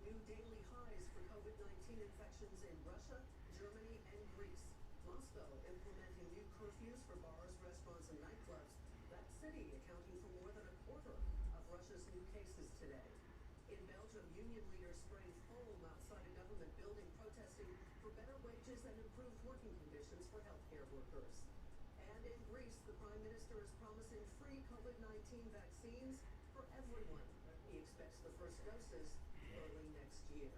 New daily highs for COVID-19 infections in Russia, Germany, and Greece. Moscow implementing new curfews for bars, restaurants, and nightclubs. That city accounting for more than a quarter of Russia's new cases today. In Belgium, union leaders spraying foam outside a government building protesting for better wages and improved working conditions for healthcare workers. And in Greece, the Prime Minister is promising free COVID-19 vaccines for everyone. He expects the first doses early next year.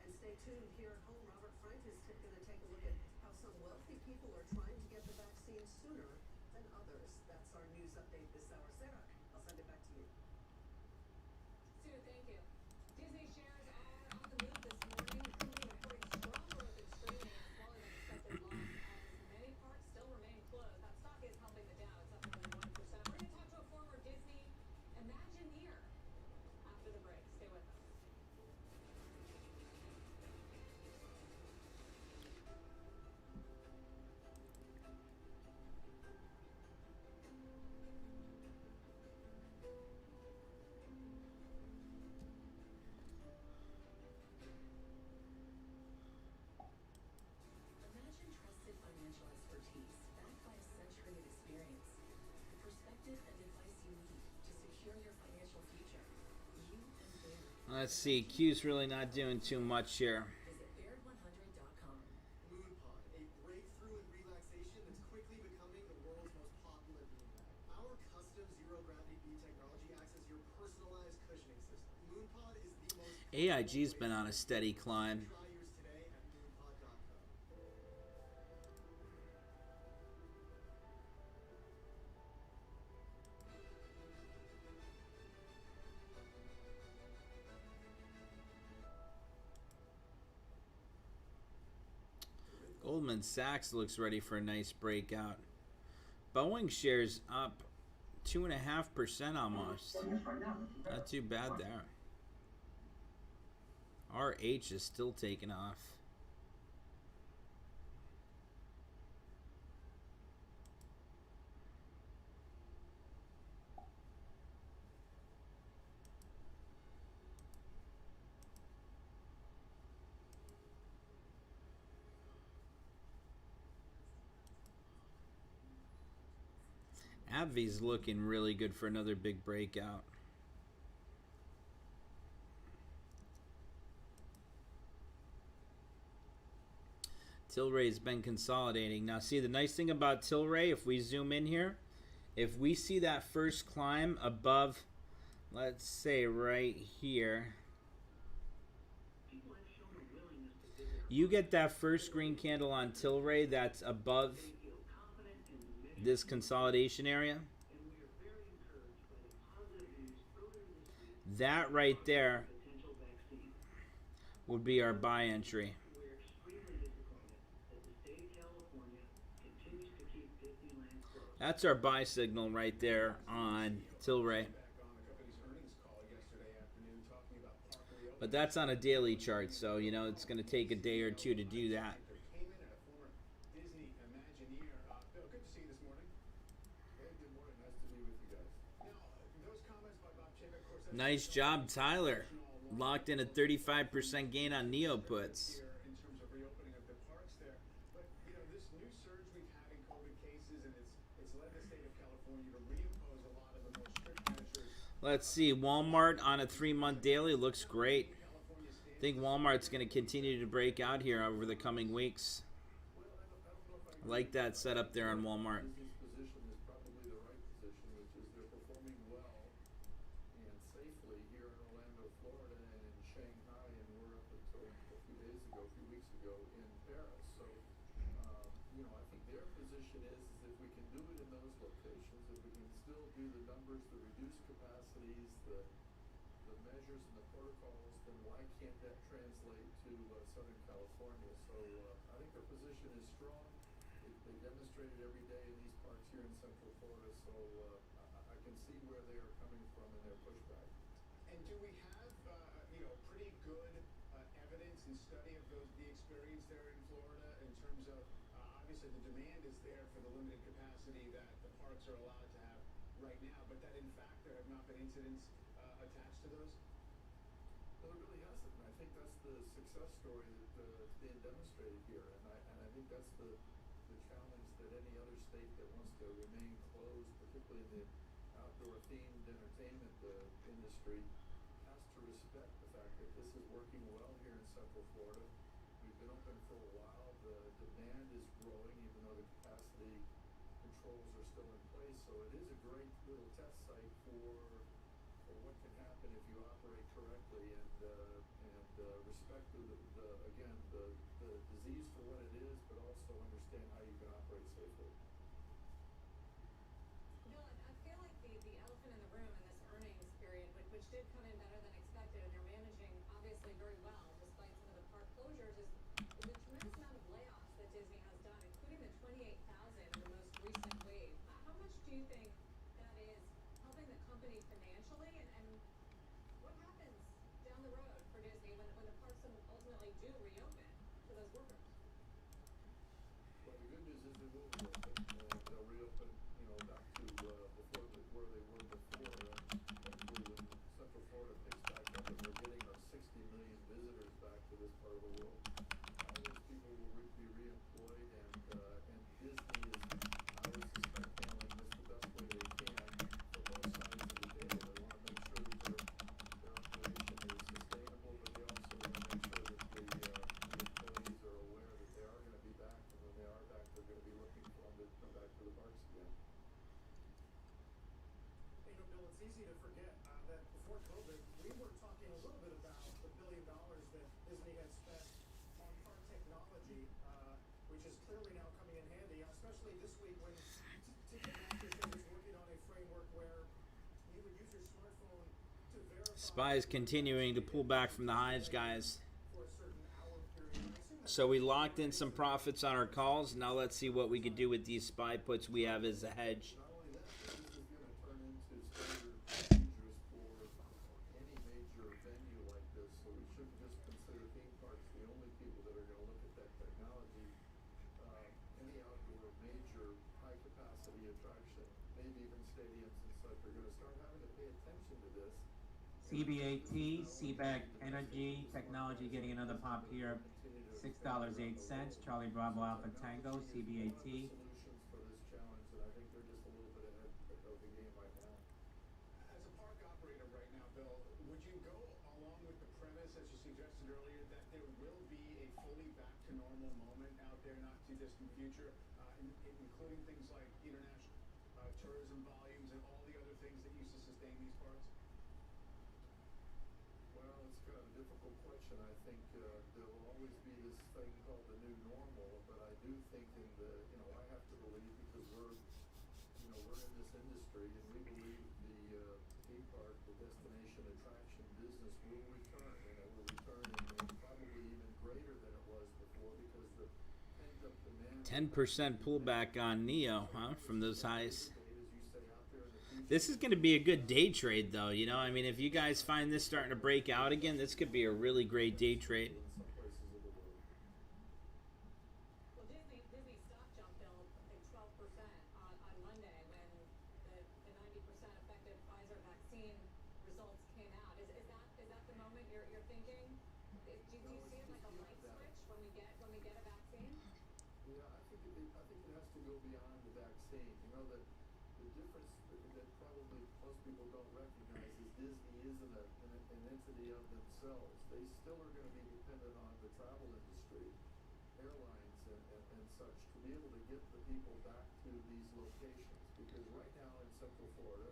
And stay tuned here at home. Robert Frank is going to take a look at how some wealthy people are trying to get the vaccine sooner than others. That's our news update this hour. Sarah, I'll send it back to you. Sue, thank you. Disney shares are on the move this morning. The company reporting strong growth in streaming as well as expected loss as many parks still remain closed. That stock is helping the Dow. It's up nearly 1%. We're going to talk to a former Disney Imagineer after the break. Stay with us. Imagine trusted financial expertise backed by a century of experience. The perspective and advice you need to secure your financial future. You and Baird. Let's see. Q's really not doing too much here. Visit Baird100.com. MoonPod, a breakthrough in relaxation that's quickly becoming the world's most popular bean bag. Our custom zero-gravity bead technology acts as your personalized cushioning system. MoonPod is the most... AIG's been on a steady climb. Try yours today at moonpod.com. Goldman Sachs looks ready for a nice breakout. Boeing shares up 2.5% almost. Not too bad there. RH is still taking off. AbbVie's looking really good for another big breakout. Tilray's been consolidating. Now, see, the nice thing about Tilray, if we zoom in here, if we see that first climb above, let's say right here, you get that first green candle on Tilray that's above this consolidation area. That right there would be our buy entry. That's our buy signal right there on Tilray. But that's on a daily chart, so you know it's going to take a day or two to do that. Bill, good to see you this morning. Hey, good morning. Nice to be with you guys. Now, those comments by Bob Chapek, of course, that's Nice job, Tyler. Locked in a 35% gain on Neo puts. in terms of reopening of the parks there. But you know, this new surge we've had in COVID cases, and it's led the state of California to reimpose a lot of the more strict measures. Let's see, Walmart on a 3-month daily looks great. I think Walmart's going to continue to break out here over the coming weeks. I like that setup there on Walmart. Disney's position is probably the right position, which is they're performing well and safely here in Orlando, Florida, and in Shanghai, and we're up until a few weeks ago in Paris. So, you know, I think their position is if we can do it in those locations, if we can still do the numbers, the reduced capacities, the measures and the protocols, then why can't that translate to Southern California? So I think their position is strong. They demonstrate it every day in these parks here in Central Florida, so I can see where they are coming from in their pushback. And do we have, you know, pretty good evidence and study of the experience there in Florida in terms of, obviously the demand is there for the limited capacity that the parks are allowed to have right now, but that in fact there have not been incidents attached to those? Well, it really hasn't, and I think that's the success story that's being demonstrated here, and I think that's the challenge that any other state that wants to remain closed, particularly in the outdoor themed entertainment industry, has to respect the fact that this is working well here in Central Florida. We've been open for a while. The demand is growing, even though the capacity controls are still in place. So it is a great little test site for what can happen if you operate correctly and respect the disease for what it is, but also understand how you can operate safely. Bill, I feel like the elephant in the room in this earnings period, which did come in better than expected, and you're managing obviously very well despite some of the park closures, is the tremendous amount of layoffs that Disney has done, including the 28,000 in the most recent wave. How much do you think that is helping the company financially, and what happens down the road for Disney when the parks ultimately do reopen to those workers? Well, the good news is they will reopen. They'll reopen, you know, back to where they were before. Hopefully, when Central Florida picks back up and we're getting our 60 million visitors back to this part of the world, all those people will be reemployed, and Disney is, I would suspect, handling this the best way they can for both sides of the table. They want to make sure that their operation is sustainable, but they also want to make sure that the employees are aware that they are going to be back, and when they are back, they're going to be looking for them to come back to the parks again. You know, Bill, it's easy to forget that before COVID, we were talking a little bit about the $1 billion that Disney had spent on park technology, which is clearly now coming in handy, especially this week when Ticketmaster is working on a framework where you would use your smartphone to verify. SPY is continuing to pull back from the highs, guys. For a certain hour period. I assume that's So we locked in some profits on our calls. Now let's see what we can do with these SPY puts we have as a hedge. not only that, but this is going to turn into standard procedures for any major venue like this. So we shouldn't just consider theme parks the only people that are going to look at that technology. Any outdoor major high capacity attraction, maybe even stadiums and such, are going to start having to pay attention to this. CBAT, CBAC Energy Technology getting another pop here, $6.08. Charlie Bravo Alpha Tango, CBAT. Solutions for this challenge, and I think they're just a little bit ahead of the game right now. As a park operator right now, Bill, would you go along with the premise this, as you suggested earlier, that there will be a fully back to normal moment out there, not too distant future, including things like international tourism volumes and all the other things that used to sustain these parts? Well, it's kind of a difficult question. I think there will always be this thing called the new normal, but I do think I have to believe because we're in this industry and we believe the theme park, the destination attraction business will return, and it will return in probably even greater than it was before because the pent-up demand. 10% pullback on Neo, huh? From those highs. As you say, out there in the future. This is going to be a good day trade, though. I mean, if you guys find this starting to break out again, this could be a really great day trade. In some places of the world. Well, Disney stock jumped, Bill, like 12% on Monday when the 90% effective Pfizer vaccine results came out. Is that the moment you're thinking? Do you see it like a light switch when we get a vaccine? Yeah, I think it has to go beyond the vaccine. The difference that probably most people don't recognize is Disney isn't an entity of themselves. They still are going to be dependent on the travel industry, airlines, and such to be able to get the people back to these locations. Because right now in Central Florida,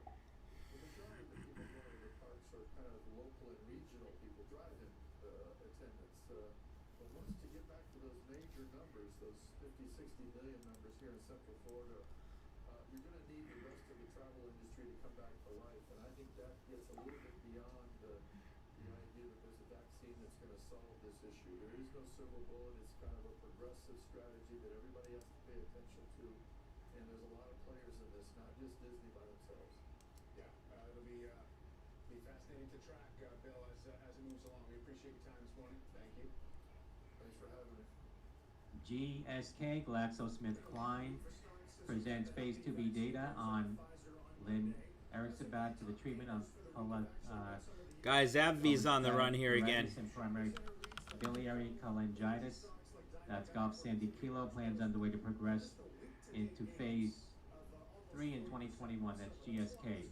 the majority of the people going to the parks are kind of local and regional people, drive-in attendants. But once to get back to those major numbers, those 50, 60 million numbers here in Central Florida, you're going to need the rest of the travel industry to come back to life. And I think that gets a little bit beyond the idea that there's a vaccine that's going to solve this issue. There is no silver bullet. It's kind of a progressive strategy that everybody has to pay attention to. And there's a lot of players in this, not just Disney by themselves. Yeah, it'll be fascinating to track, Bill, as it moves along. We appreciate your time this morning. Thank you. Thanks for having me. GSK, GlaxoSmithKline, presents phase 2b data on Lynn Erickson-Bad for the treatment of Guys, AbbVie's on the run here again. and primary biliary cholangitis. That's Golf Sandy Kilo. Plans underway to progress into phase 3 in 2021. That's GSK.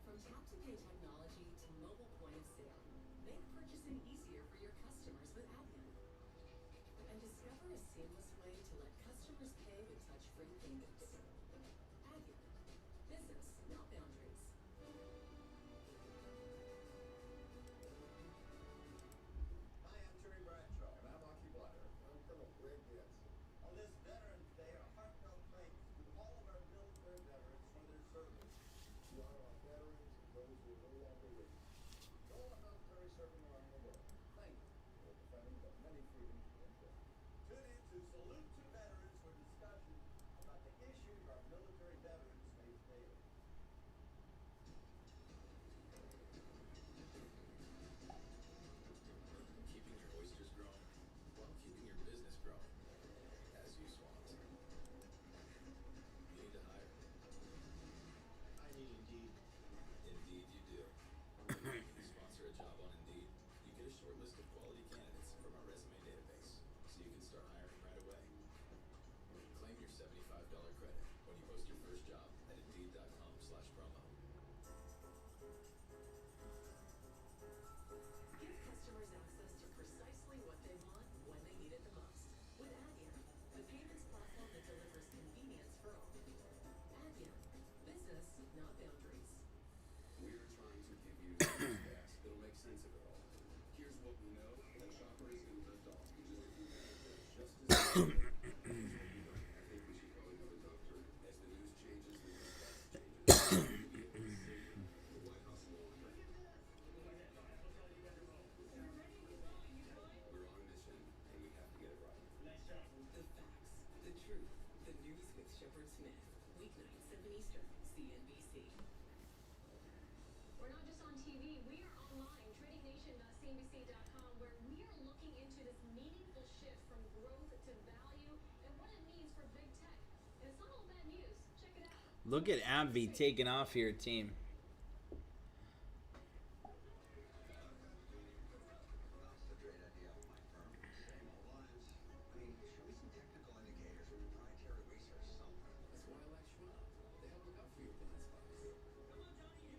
From tap-to-pay technology to mobile point of sale, make purchasing easier for your customers with Adyen. And discover a seamless way to let customers pay with touch-free payments. Adyen. Business, not boundaries. Hi, I'm Terry Bradshaw. And I'm Aki Blatter. I'm Colonel Greg Jensen. On this Veterans Day, our heartfelt thanks to all of our military veterans for their service. We honor our veterans and those who are no longer with us. To all our military serving around the world, thank you for defending the many freedoms we enjoy. Tune in to Salute to Veterans for discussion about the issues our military veterans face daily. Keeping your oysters growing while keeping your business growing, as you swans. You need to hire. I need Indeed. Indeed you do. When you sponsor a job on Indeed, you get a short list of quality candidates from our resume database, so you can start hiring right away. Claim your $75 credit when you post your first job at Indeed.com/promo. Give customers access to precisely what they want when they need it the most. With Adyen, the payments platform that delivers convenience for all. Adyen. Business, not boundaries. We're trying to give you the facts that'll make sense of it all. Here's what we know, that shoppers and drift off in just a few minutes. Just as here's what we don't. I think we should probably go to the doctor. As the news changes, the news changes. The White House law. We're on a mission, and we have to get it right. The facts, the truth, the news with Shepard Smith. Weeknights, 7 Eastern, CNBC. We're not just on TV, we are online, tradingnation.cnbc.com, where we are looking into this meaningful shift from growth to value and what it means for big tech. And it's not all bad news. Check it out. Look at AbbVie taking off here, team. That's the great idea of my firm. Same old lines. I mean, show me some technical indicators or proprietary research, something. That's why I like Schwab. They help look out for your blind spots. Come on, Johnny,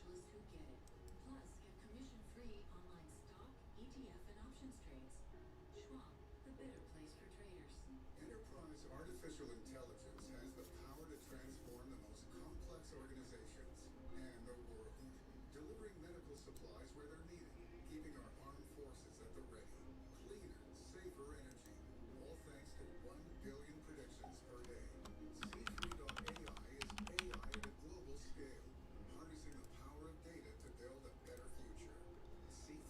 those who get it. Plus, get commission-free online stock, ETF, and options trades. Schwab, the better place for traders. Enterprise artificial intelligence has the power to transform the most complex organizations and the world, delivering medical supplies where they're needed, keeping our armed forces at the ready, cleaner, safer energy, all thanks to 1 billion predictions per day. C3.ai is AI at a global scale, harnessing the power of data to build a better future.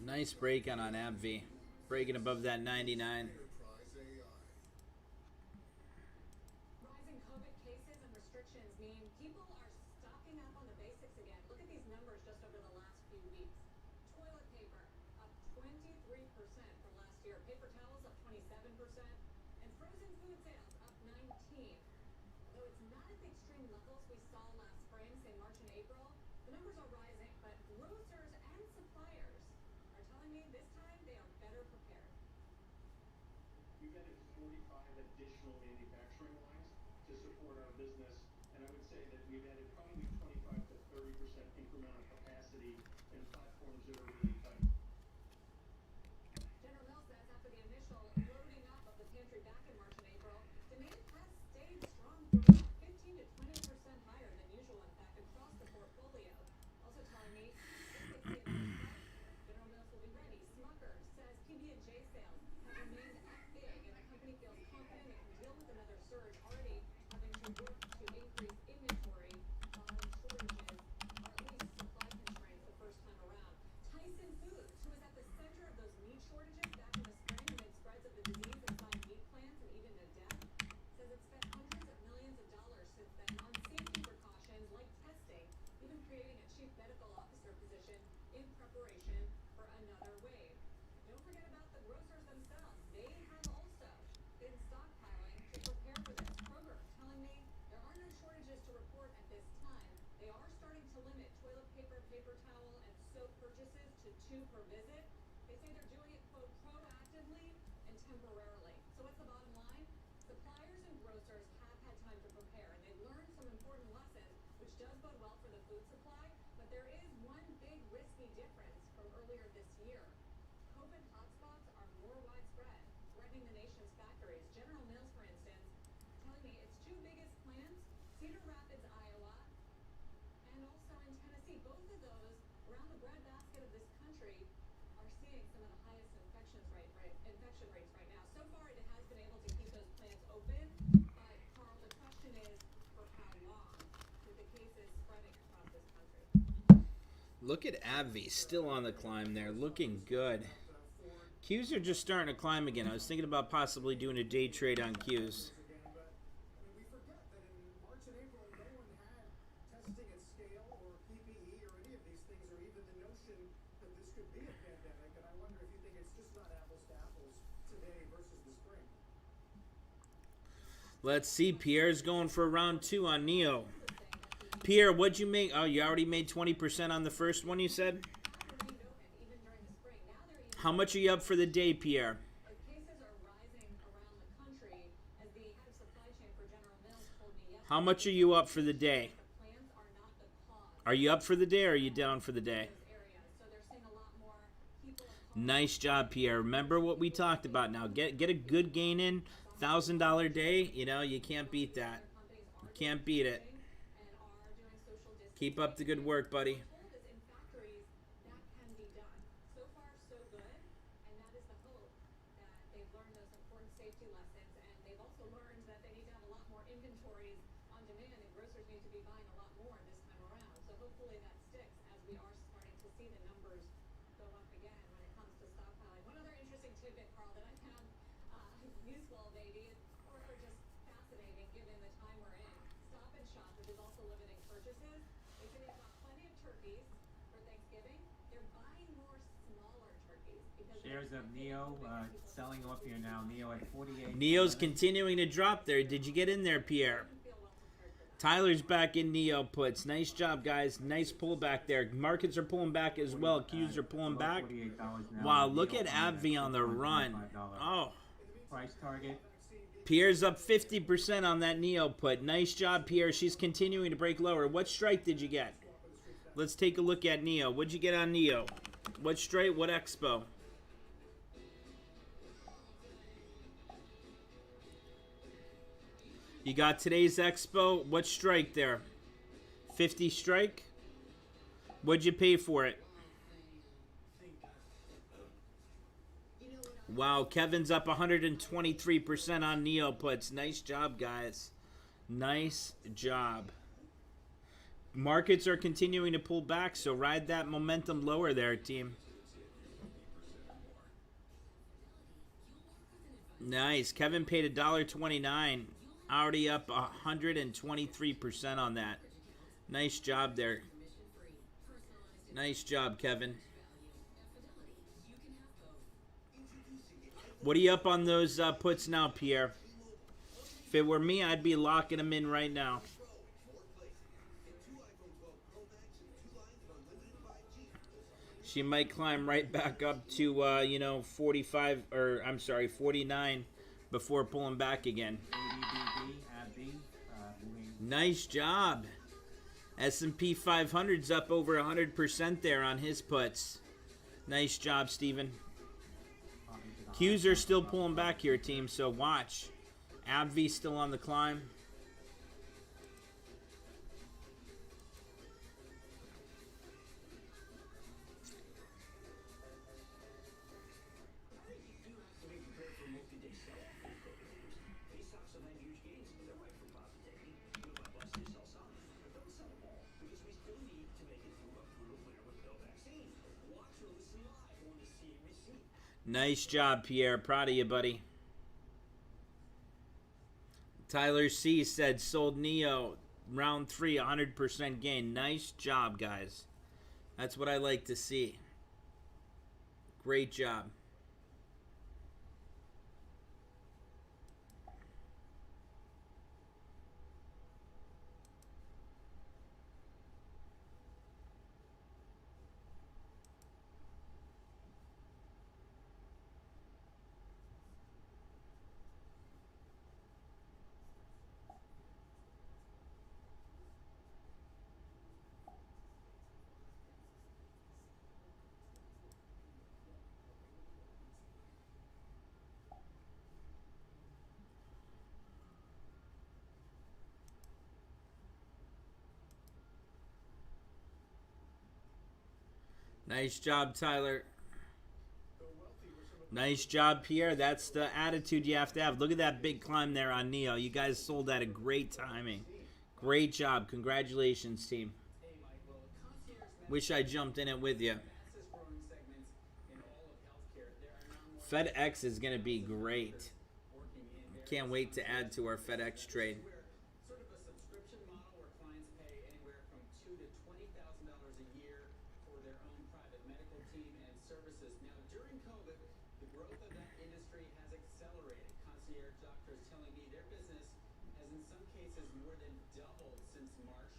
Nice break on AbbVie. Breaking above that 99. Enterprise AI. Rising COVID cases and restrictions mean people are stocking up on the basics again. Look at these numbers just over the last few weeks. Toilet paper up 23% from last year. Paper towels up 27%. And frozen food sales up 19%. Though it's not at the extreme levels we saw last spring, say March and April, the numbers are rising. But grocers and suppliers are telling me this time they are better prepared. We've added 45 additional manufacturing lines to support our business, and I would say that we've added probably 25 to 30% incremental capacity in platforms that are really tight. General Mills says after the initial loading up of the pantry back in March and April, demand has stayed strong throughout, 15 to 20% higher than usual, in fact, across the portfolio. Also telling me, if they see another spike, General Mills will be ready. Smucker says PB&J sales have remained up big, and the company feels confident it can deal with another surge, already having to work to increase inventory following shortages, or at least supply constraints the first time around. Tyson Foods, who was at the center of those meat shortages back in the spring amid spreads of the disease inside meat plants and even to death, says it's spent hundreds of millions of dollars since then on safety precautions like testing, even creating a chief medical officer position in preparation for another wave. Don't forget about the grocers themselves. They have also been stockpiling to prepare for this. Kroger telling me there are no shortages to report at this time. They are starting to limit toilet paper, paper towel, and soap purchases to 2 per visit. They say they're doing it, quote, proactively and temporarily. So what's the bottom line? Suppliers and grocers have had time to prepare, and they've learned some important lessons, which does bode well for the food supply. But there is one big risky difference from earlier this year. COVID hotspots are more widespread, threatening the nation's factories. General Mills, for instance, telling me its 2 biggest plants, Cedar Rapids, Iowa, and also in Tennessee. Both of those, around the breadbasket of this country, are seeing some of the highest infection rates right now. So far, it has been able to keep those plants open, but Carl, the question is, for how long, with the cases spreading across this country? Look at AbbVie, still on the climb there, looking good. Qs are just starting to climb again. I was thinking about possibly doing a day trade on Qs. Again, but I mean, we forget that in March and April, no one had testing at scale or PPE or any of these things, or even the notion that this could be a pandemic. And I wonder if you think it's just not apples to apples today versus the spring. Let's see, Pierre's going for round 2 on Neo. Pierre, what'd you make? Oh, you already made 20% on the first one, you said? Remained open even during the spring. Now they're even How much are you up for the day, Pierre? as cases are rising around the country, as the head of supply chain for General Mills told me yesterday. How much are you up for the day? The plants are not the cause Are you up for the day or are you down for the day? of those areas. So they're seeing a lot more people and Nice job, Pierre. Remember what we talked about now. Get a good gain in. $1,000 day, you know, you can't beat that. companies are Can't beat it. and are doing social distancing. Keep up the good work, buddy. We're told is in factories that can be done. So far, so good, and that is the hope that they've learned those important safety lessons, and they've also learned that they need to have a lot more inventories on demand, and grocers need to be buying a lot more this time around. So hopefully that sticks as we are starting to see the numbers go up again when it comes to stockpiling. One other interesting tidbit, Carl, that I found useful, maybe, or just fascinating given the time we're in. Stop and Shop, which is also limiting purchases, they say they've got plenty of turkeys for Thanksgiving. They're buying more smaller turkeys because Shares of Neo selling off here now. Neo at 48. Neo's continuing to drop there. Did you get in there, Pierre? feel well prepared for that. Tyler's back in Neo puts. Nice job, guys. Nice pullback there. Markets are pulling back as well. Qs are pulling back. $48 now. Wow, look Neo at coming AbbVie on the run. $6.25. Oh, Price target. Pierre's up 50% on that Neo put. Nice job, Pierre. She's continuing to break lower. What strike did you get? Let's take a look at Neo. What'd you get on Neo? What straight? What expo? You got today's expo. What strike there? 50 strike? What'd you pay for it? Wow, Kevin's up 123% on Neo puts. Nice job, guys. Nice job. Markets are continuing to pull back, so ride that momentum lower there, team. Nice. Kevin paid $1.29. Already up 123% on that. Nice job there. Nice job, Kevin. What are you up on those puts now, Pierre? If it were me, I'd be locking them in right now. She might climb right back up to, 45, or I'm sorry, 49 before pulling back again. Nice job. S&P 500's up over 100% there on his puts. Nice job, Steven. Qs are still pulling back here, team, so watch. AbbVie's still on the climb. Nice job, Pierre. Proud of you, buddy. Tyler C said sold Neo round 3, 100% gain. Nice job, guys. That's what I like to see. Great job. Nice job, Tyler. Nice job, Pierre. That's the attitude you have to have. Look at that big climb there on Neo. You guys sold at a great timing. Great job. Congratulations, team. Wish I jumped in it with you. FedEx is going to be great. Can't wait to add to our FedEx trade. Sort of a subscription model where clients pay anywhere from $2,000 to $20,000 a year for their own private medical team and services. Now, during COVID, the growth of that industry has accelerated. Concierge doctors telling me their business has in some cases more than doubled since March.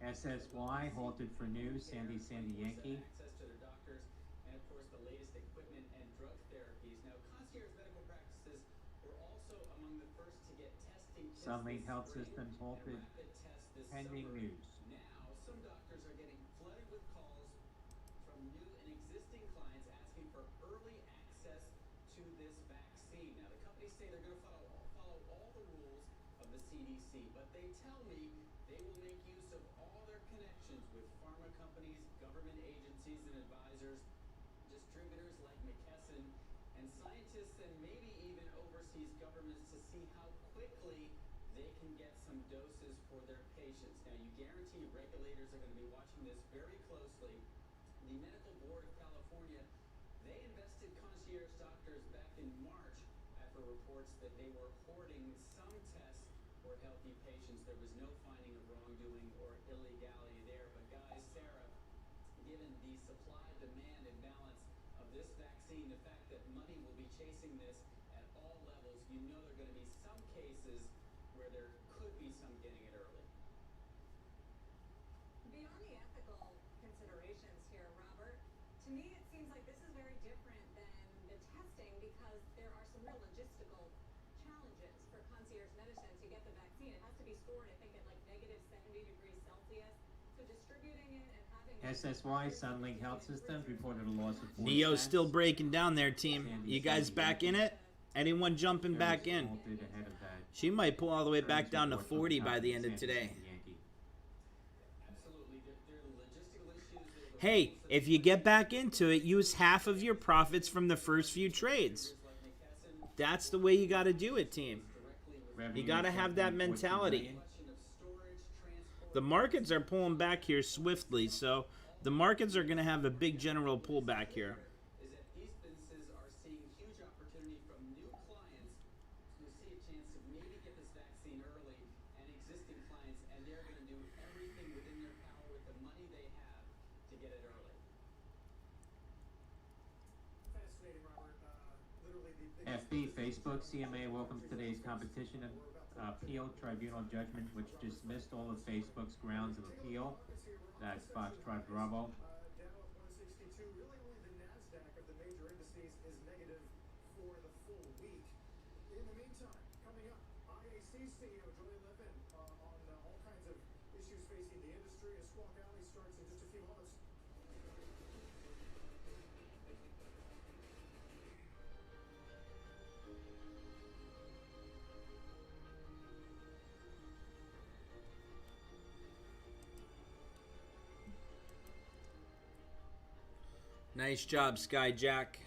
SSY halted for news. Sandy Yankee. Access to their doctors and, of course, the latest equipment and drug therapies. Now, concierge medical practices were also among the first to get testing kits Sunlink this Health spring Systems and halted. rapid tests this Pending summer. news. Now, some doctors are getting flooded with calls from new and existing clients asking for early access to this vaccine. Now, the companies say they're going to follow all the rules of the CDC, but they tell me they will make use of all their connections with pharma companies, government agencies and advisors, distributors like McKesson, and scientists and maybe even overseas governments to see how quickly they can get some doses for their patients. Now, you guarantee regulators are going to be watching this very closely. The Medical Board of California, they invested concierge doctors back in March after reports that they were hoarding some tests for healthy patients. There was no finding of wrongdoing or illegality there. But guys, Sarah, given the supply-demand imbalance of this vaccine, the fact that money will be chasing this at all levels, you know there are going to be some cases where there could be some getting it early. Beyond the ethical considerations here, Robert, to me it seems like this is very different than the testing because there are some real logistical challenges for concierge medicine to get the vaccine. It has to be stored, I think, at like -70 degrees Celsius. So distributing it and having SSY, Sunlink Health Systems, reported a loss of 4 Neo's cents. still breaking down there, team. You guys back in it? Anyone jumping back in? Halted ahead of that. She might pull all the way back Earnings down to report from 40 the by the company, end of Sandy today. Sandy Yankee. Absolutely. There are logistical issues. There were Hey, if you get back into it, use half of your profits from the first few trades. That's the way you got to do it, team. Revenue You got to is have that 7.42 mentality. billion. The markets are pulling back here swiftly, so the markets are going to have a big general pullback here. Is that these businesses are seeing huge opportunity from new clients who see a chance to maybe get this vaccine early, and existing clients, and they're going to do everything within their power with the money they have to get it early. Fascinating, Robert. Literally the FB, Facebook, CMA welcomes today's competition appeal tribunal judgment, which dismissed all of Facebook's grounds of appeal. That's Foxtrot Bravo. Dow up 162. Really only the NASDAQ of the major indices is negative for the full week. In the meantime, coming up, IAC CEO Joy Levin on all kinds of issues facing the industry as Squawk Alley starts in just a few moments. Nice job, Skyjack.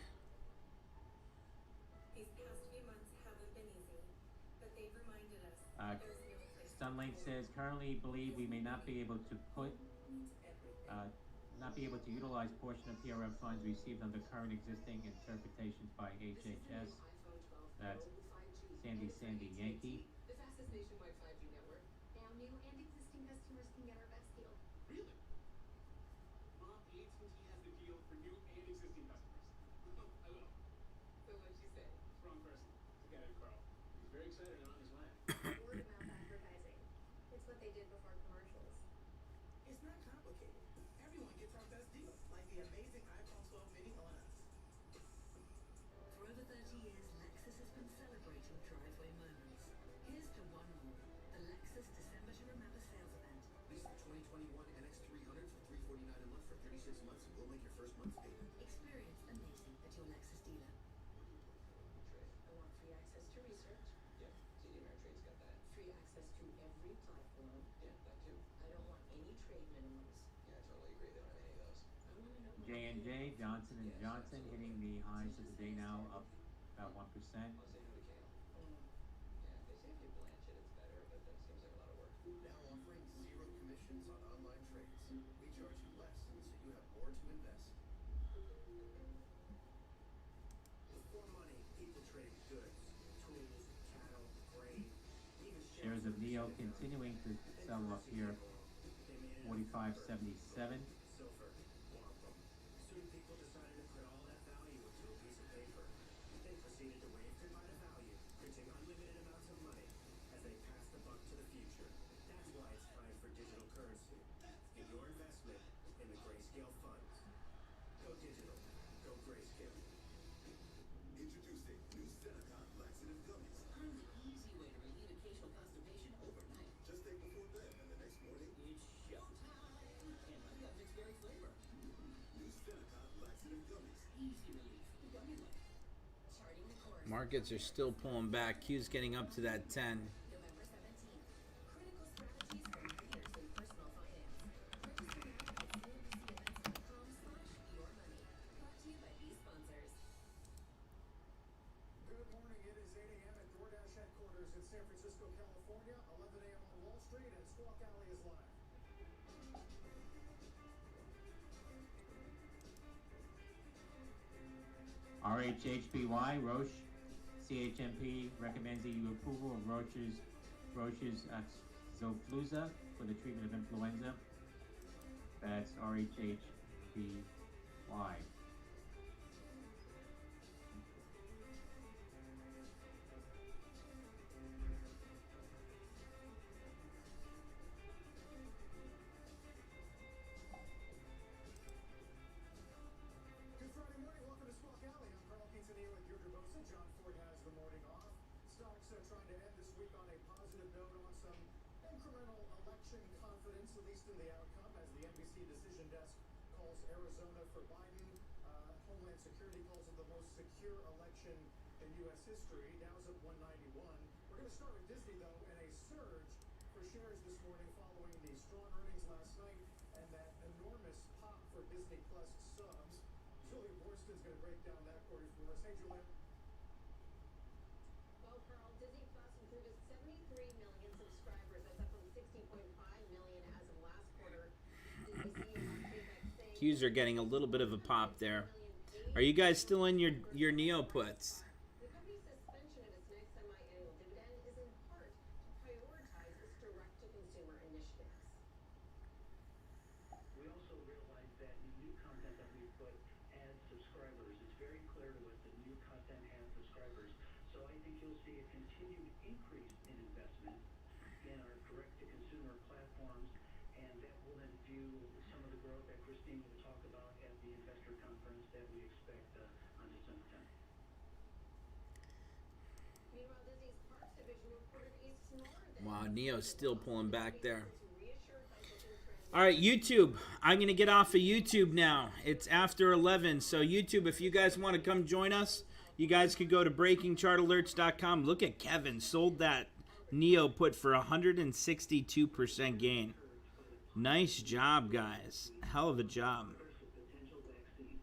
These past few months haven't been easy, but they've reminded us Uh, there's no place to Sunlink says currently believe we may not be able to utilize portion of PRF funds received under current existing interpretations by HHS. That's Sandy Yankee. The fastest nationwide 5G network. Now new and existing customers can get our best deal. Really? Mom, AT&T has the deal for new and existing customers. I will. So what'd you say? Wrong person. It's a guy named Carl. He's very excited and on his way. Word of mouth advertising. It's what they did before commercials. It's not complicated. Everyone gets our best deal, like the amazing iPhone 12 mini on us. For over 30 years, Lexus has been celebrating driveway moments. Here's to one more. The Lexus December to Remember sales event. Lease the 2021 NX300 for $349 a month for 36 months, and we'll make your first month's payment. Experience amazing at your Lexus dealer. I want free access to research, Yeah, TD Ameritrade's got that. free access to every platform. Yeah, that too. I don't want any trade minimums. Yeah, I totally agree. They don't have any of those. I want to know what J&J, Johnson & Johnson hitting the highs of the day now, up about 1%. I'll say no to Kale. Yeah, they say if you blanch it, it's better, but that seems like a lot of work. Now offering zero commissions on online trades. We charge you less, so you have more to invest. With more money, people trade goods, tools, cattle, grain, even Shares of Neo continuing to sell up here, 45.77. silver. Want them. Soon people decided to print all that value into a piece of paper. They proceeded to wave goodbye to value, printing unlimited amounts of money as they pass the buck to the future. That's why it's time for digital currency. And your investment in the Grayscale funds. Go digital. Go Grayscale. Introducing new Senecon laxative gummies. I'm the easy way to relieve occasional constipation overnight. Just take before bed, and the next morning, It's showtime! And I've got mixed berry flavor. new Senecon laxative gummies. Easy relief. The gummy life. Charting the course. Markets are still pulling back. Q's getting up to that 10. November 17th. Critical strategies for leaders in personal finance. Register now at CNBCEvents.com/yourmoney. Brought to you by these sponsors. Good morning. It is 8 a.m. at DoorDash headquarters in San Francisco, California. 11 a.m. on Wall Street, and Squawk Alley is live. RHHBY, Roche, CHMP recommends EU approval of Roche's Xofluza for the treatment of influenza. That's RHHBY. Good Friday morning. Welcome to Squawk Alley. I'm Carl Quintanilla with Deirdre Bosa. John Ford has the morning off. Stocks trying to end this week on a positive note on some incremental election confidence, at least in the outcome, as the NBC decision desk calls Arizona for Biden. Homeland Security calls it the most secure election in U.S. history. Dow's up 191. We're going to start with Disney, though, and a surge for shares this morning following the strong earnings last night and that enormous pop for Disney Plus subs. Julia Borston's going to break down that story for us. Hey, Julia. Well, Carl, Disney Plus grew to 73 million subscribers. That's up from 60.5 million as of last quarter. Disney CEO Bob Chapek saying Qs are getting a little bit of a pop there. Are you guys still in your Neo puts? the company's suspension of its next semi-annual dividend is in part to prioritize its direct-to-consumer initiatives. We also realize that new content that we put adds subscribers. It's very clear to us that new content has subscribers. So I think you'll see a continued increase in investment in our direct-to-consumer platforms, and that will then fuel some of the growth that Christine will talk about at the investor conference that we expect on December 10th. Meanwhile, Disney's Parks division reported a smaller than Wow, Neo's still pulling back there. reassured by booking trends. All right, YouTube. I'm going to get off of YouTube now. It's after 11. So, YouTube, if you guys want to come join us, you guys could go to breakingchartalerts.com. Look at Kevin. Sold that Neo put for 162% gain. Nice job, guys. Hell of a job. Potential vaccine.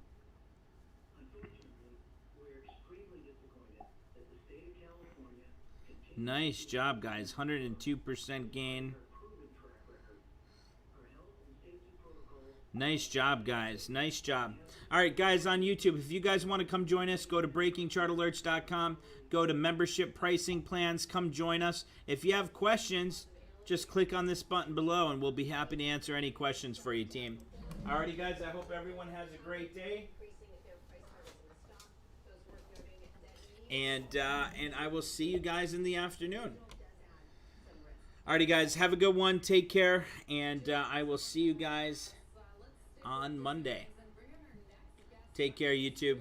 Unfortunately, we're extremely disappointed that the state of California continues Nice job, guys. 102% gain. proven track record. Our health and safety protocols Nice job, guys. Nice job. All right, guys, on YouTube, if you guys want to come join us, go to breakingchartalerts.com. Go to membership pricing plans. Come join us. If you have questions, just click on this button below, and we'll be happy to answer any questions for you, team. All righty, guys, I hope everyone has a great day. Increasing if their price targets in the stock. Those worth noting that And I will see you guys in the afternoon. does add some risk. Alrighty, guys, have a good one. Take care, and I will see you guys on Monday. Take care, YouTube.